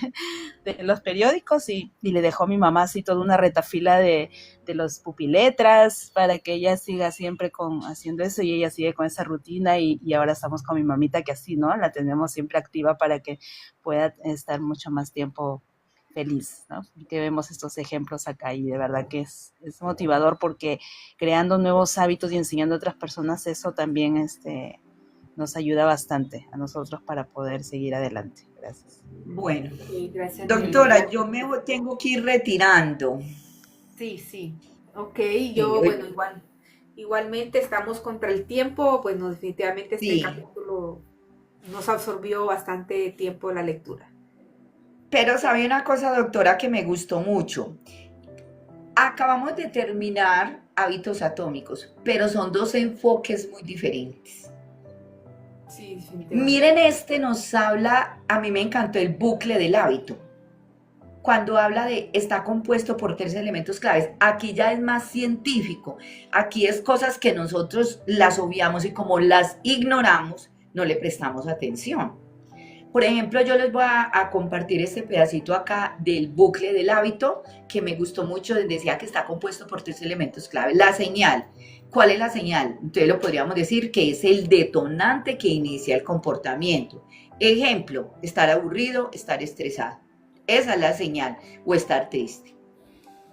los periódicos, y le dejó a mi mamá así toda una retafila de los pupiletras para que ella siga siempre haciendo eso, y ella sigue con esa rutina, y ahora estamos con mi mamita que así, ¿no? La tenemos siempre activa para que pueda estar mucho más tiempo feliz, ¿no? Porque vemos estos ejemplos acá, y de verdad que es motivador, porque creando nuevos hábitos y enseñando a otras personas, eso también nos ayuda bastante a nosotros para poder seguir adelante. Gracias. Bueno, sí, gracias, doctora, yo me tengo que ir retirando. Sí. Ok, bueno, igualmente estamos contra el tiempo. Bueno, definitivamente este capítulo nos absorbió bastante tiempo la lectura. Pero sabe una cosa, doctora, que me gustó mucho. Acabamos de terminar Hábitos Atómicos, pero son dos enfoques muy diferentes. Sí, definitivamente. Miren, nos habla, a mí me encantó el bucle del hábito. Cuando habla de está compuesto por 3 elementos claves, aquí ya es más científico. Aquí es cosas que nosotros las obviamos, y como las ignoramos, no le prestamos atención. Por ejemplo, yo les voy a compartir este pedacito acá del bucle del hábito que me gustó mucho. Decía que está compuesto por 3 elementos clave. La señal. ¿Cuál es la señal? Entonces lo podríamos decir que es el detonante que inicia el comportamiento. Ejemplo, estar aburrido, estar estresado. Esa es la señal, o estar triste.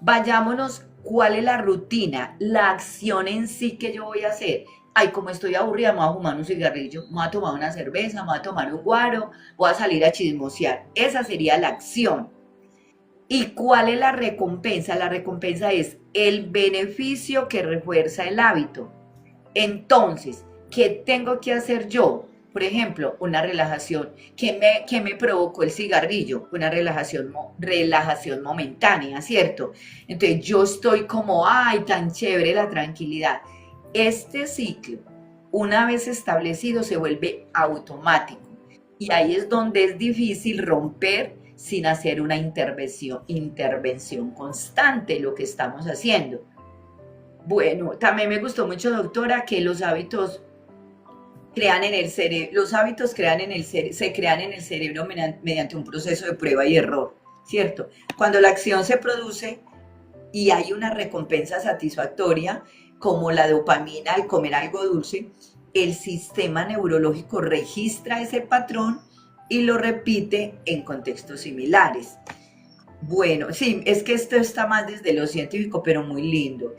Vayámonos, ¿cuál es la rutina? La acción en sí que yo voy a hacer. Ay, como estoy aburrida, me voy a fumar un cigarrillo, me voy a tomar una cerveza, me voy a tomar un guaro, voy a salir a chismosear. Esa sería la acción. ¿Y cuál es la recompensa? La recompensa es el beneficio que refuerza el hábito. Entonces, ¿qué tengo que hacer yo? Por ejemplo, una relajación. ¿Qué me provocó el cigarrillo? Una relajación momentánea, ¿cierto? Entonces yo estoy como, ay, tan chévere la tranquilidad. Este ciclo, una vez establecido, se vuelve automático. Y ahí es donde es difícil romper sin hacer una intervención constante, lo que estamos haciendo. Bueno, también me gustó mucho, doctora, que los hábitos crean en el cerebro, se crean en el cerebro mediante un proceso de prueba y error, ¿cierto? Cuando la acción se produce y hay una recompensa satisfactoria, como la dopamina al comer algo dulce, el sistema neurológico registra ese patrón y lo repite en contextos similares. Bueno, sí, es que esto está más desde lo científico, pero muy lindo.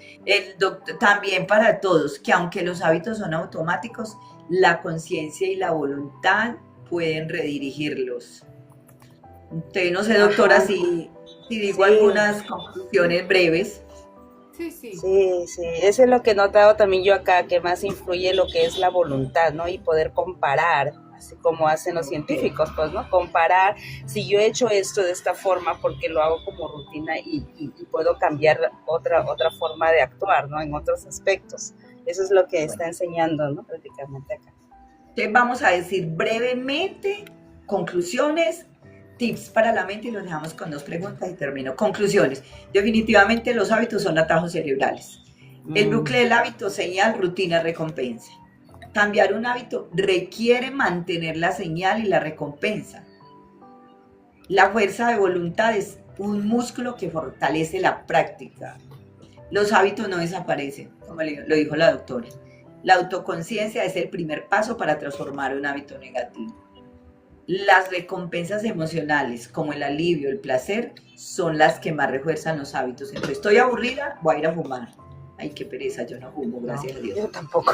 También para todos, que aunque los hábitos son automáticos, la conciencia y la voluntad pueden redirigirlos. Entonces, no sé, doctora, si digo algunas conclusiones breves. Sí, eso es lo que he notado también yo acá, que más influye lo que es la voluntad, ¿no? Y poder comparar así como hacen los científicos, pues, ¿no? Comparar si yo he hecho esto de esta forma porque lo hago como rutina y puedo cambiar otra forma de actuar, ¿no? En otros aspectos. Eso es lo que está enseñando, ¿no? Prácticamente acá. Entonces vamos a decir brevemente conclusiones, tips para la mente y los dejamos con 2 preguntas y termino. Conclusiones. Definitivamente los hábitos son atajos cerebrales. El bucle del hábito, señal, rutina, recompensa. Cambiar un hábito requiere mantener la señal y la recompensa. La fuerza de voluntad es un músculo que fortalece la práctica. Los hábitos no desaparecen, como lo dijo la doctora. La autoconciencia es el primer paso para transformar un hábito negativo. Las recompensas emocionales, como el alivio, el placer, son las que más refuerzan los hábitos. Entonces, estoy aburrida, voy a ir a fumar. Ay, qué pereza, yo no fumo, gracias a Dios. Yo tampoco.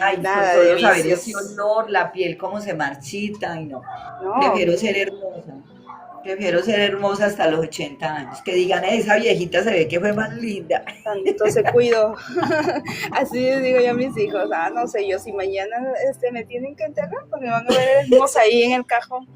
Ay, Nada con de todos saber vicios. ese olor, la piel cómo se marchita, y no. No. Prefiero ser hermosa. Prefiero ser hermosa hasta los 80 años. Que digan, esa viejita se ve que fue más linda. Tanto se cuido. Así les digo yo a mis hijos, no sé, yo si mañana me tienen que enterrar, pues me van a ver hermosa ahí en el cajón.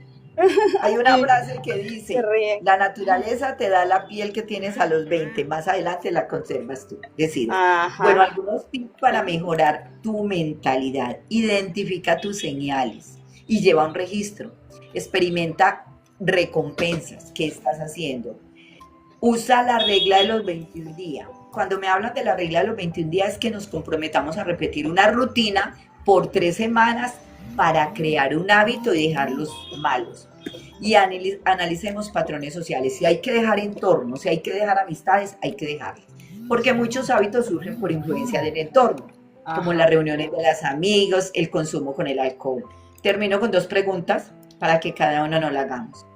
Hay una frase que dice, Se ríen. la naturaleza te da la piel que tienes a los 20, más adelante la conservas tú. Es decir, Ajá. bueno, algunos tips para mejorar tu mentalidad. Identifica tus señales y lleva un registro. Experimenta recompensas. ¿Qué estás haciendo? Usa la regla de los 21 días. Cuando me hablan de la regla de los 21 días es que nos comprometamos a repetir una rutina por 3 semanas para crear un hábito y dejar los malos. Y analicemos patrones sociales. Si hay que dejar entornos, si hay que dejar amistades, hay que dejarlas. Porque muchos hábitos surgen por influencia del entorno, como las reuniones de los amigos, el consumo con el alcohol. Termino con 2 preguntas para que cada uno nos la hagamos.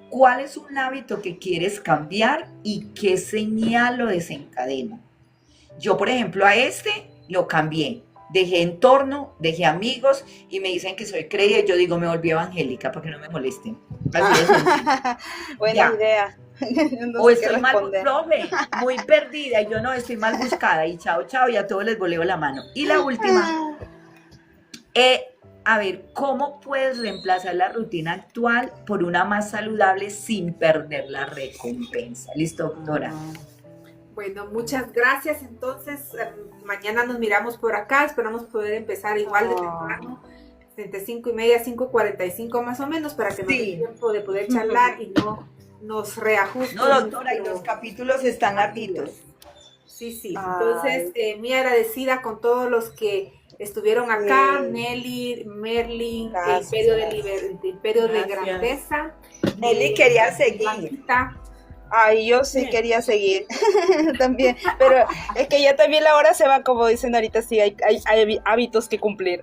¿Cuál es un hábito que quieres cambiar y qué señal lo desencadena? Yo, por ejemplo, a lo cambié. Dejé entorno, dejé amigos y me dicen que soy creída y yo digo, me volví evangélica para que no me molesten. Así de sencillo. Buena idea. No O sé qué estoy mal, responder. profe, muy perdida y yo no, estoy mal buscada y chao, chao, y a todos les voleo la mano. Y la última, a ver, ¿cómo puedes reemplazar la rutina actual por una más saludable sin perder la recompensa? ¿Listo, doctora? Bueno, muchas gracias. Entonces, mañana nos miramos por acá. Esperamos poder empezar igual de temprano, entre 5:30, 5:45 más o menos, para que nos dé tiempo de poder charlar y no nos reajusten. No, doctora, y los capítulos están larguitos. Sí. Entonces, muy agradecida con todos los que estuvieron acá. Nelly, Merlin, Gracias. Imperio de Grandeza. Nelly quería seguir. Marita. Ay, yo sí quería seguir también, pero es que ya también la hora se va, como dicen ahorita, sí, hay hábitos que cumplir.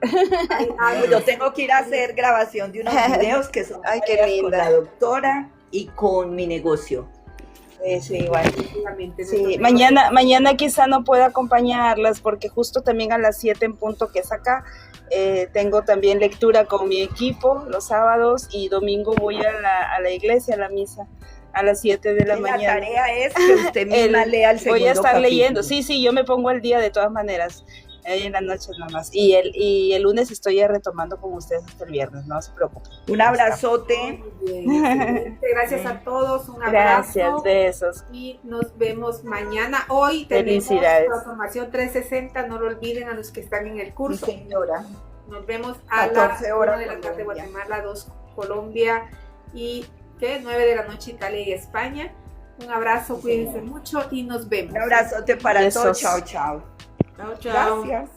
Yo tengo que ir a hacer grabación de unos videos que son Ay, qué con linda. la doctora y con mi negocio. Sí, igual. Efectivamente, Sí, mañana quizá no pueda acompañarlas porque justo también a las 7 en punto que es acá, tengo también lectura con mi equipo los sábados y domingo voy a la iglesia, a la misa, a las 7 de la mañana. La tarea es que usted misma lea el segundo Voy a estar capítulo. leyendo, sí, yo me pongo al día de todas maneras, ahí en la noche nada más. Y el lunes estoy ya retomando con ustedes hasta el viernes, no se preocupen. Un abrazote. Muy bien, excelente. Gracias a todos, un abrazo. Gracias, besos. Y nos vemos mañana. Hoy tenemos Felicidades. Transformación 360, no lo olviden a los que están en el Mi curso. señora. Nos vemos a 14 las horas 1 de la tarde Colombia. Guatemala, 2 Colombia y 9 de la noche Italia y España. Un abrazo, cuídense mucho y nos vemos. Un abrazote para Besos. todos. Chao, chao. Chao, chao. Gracias.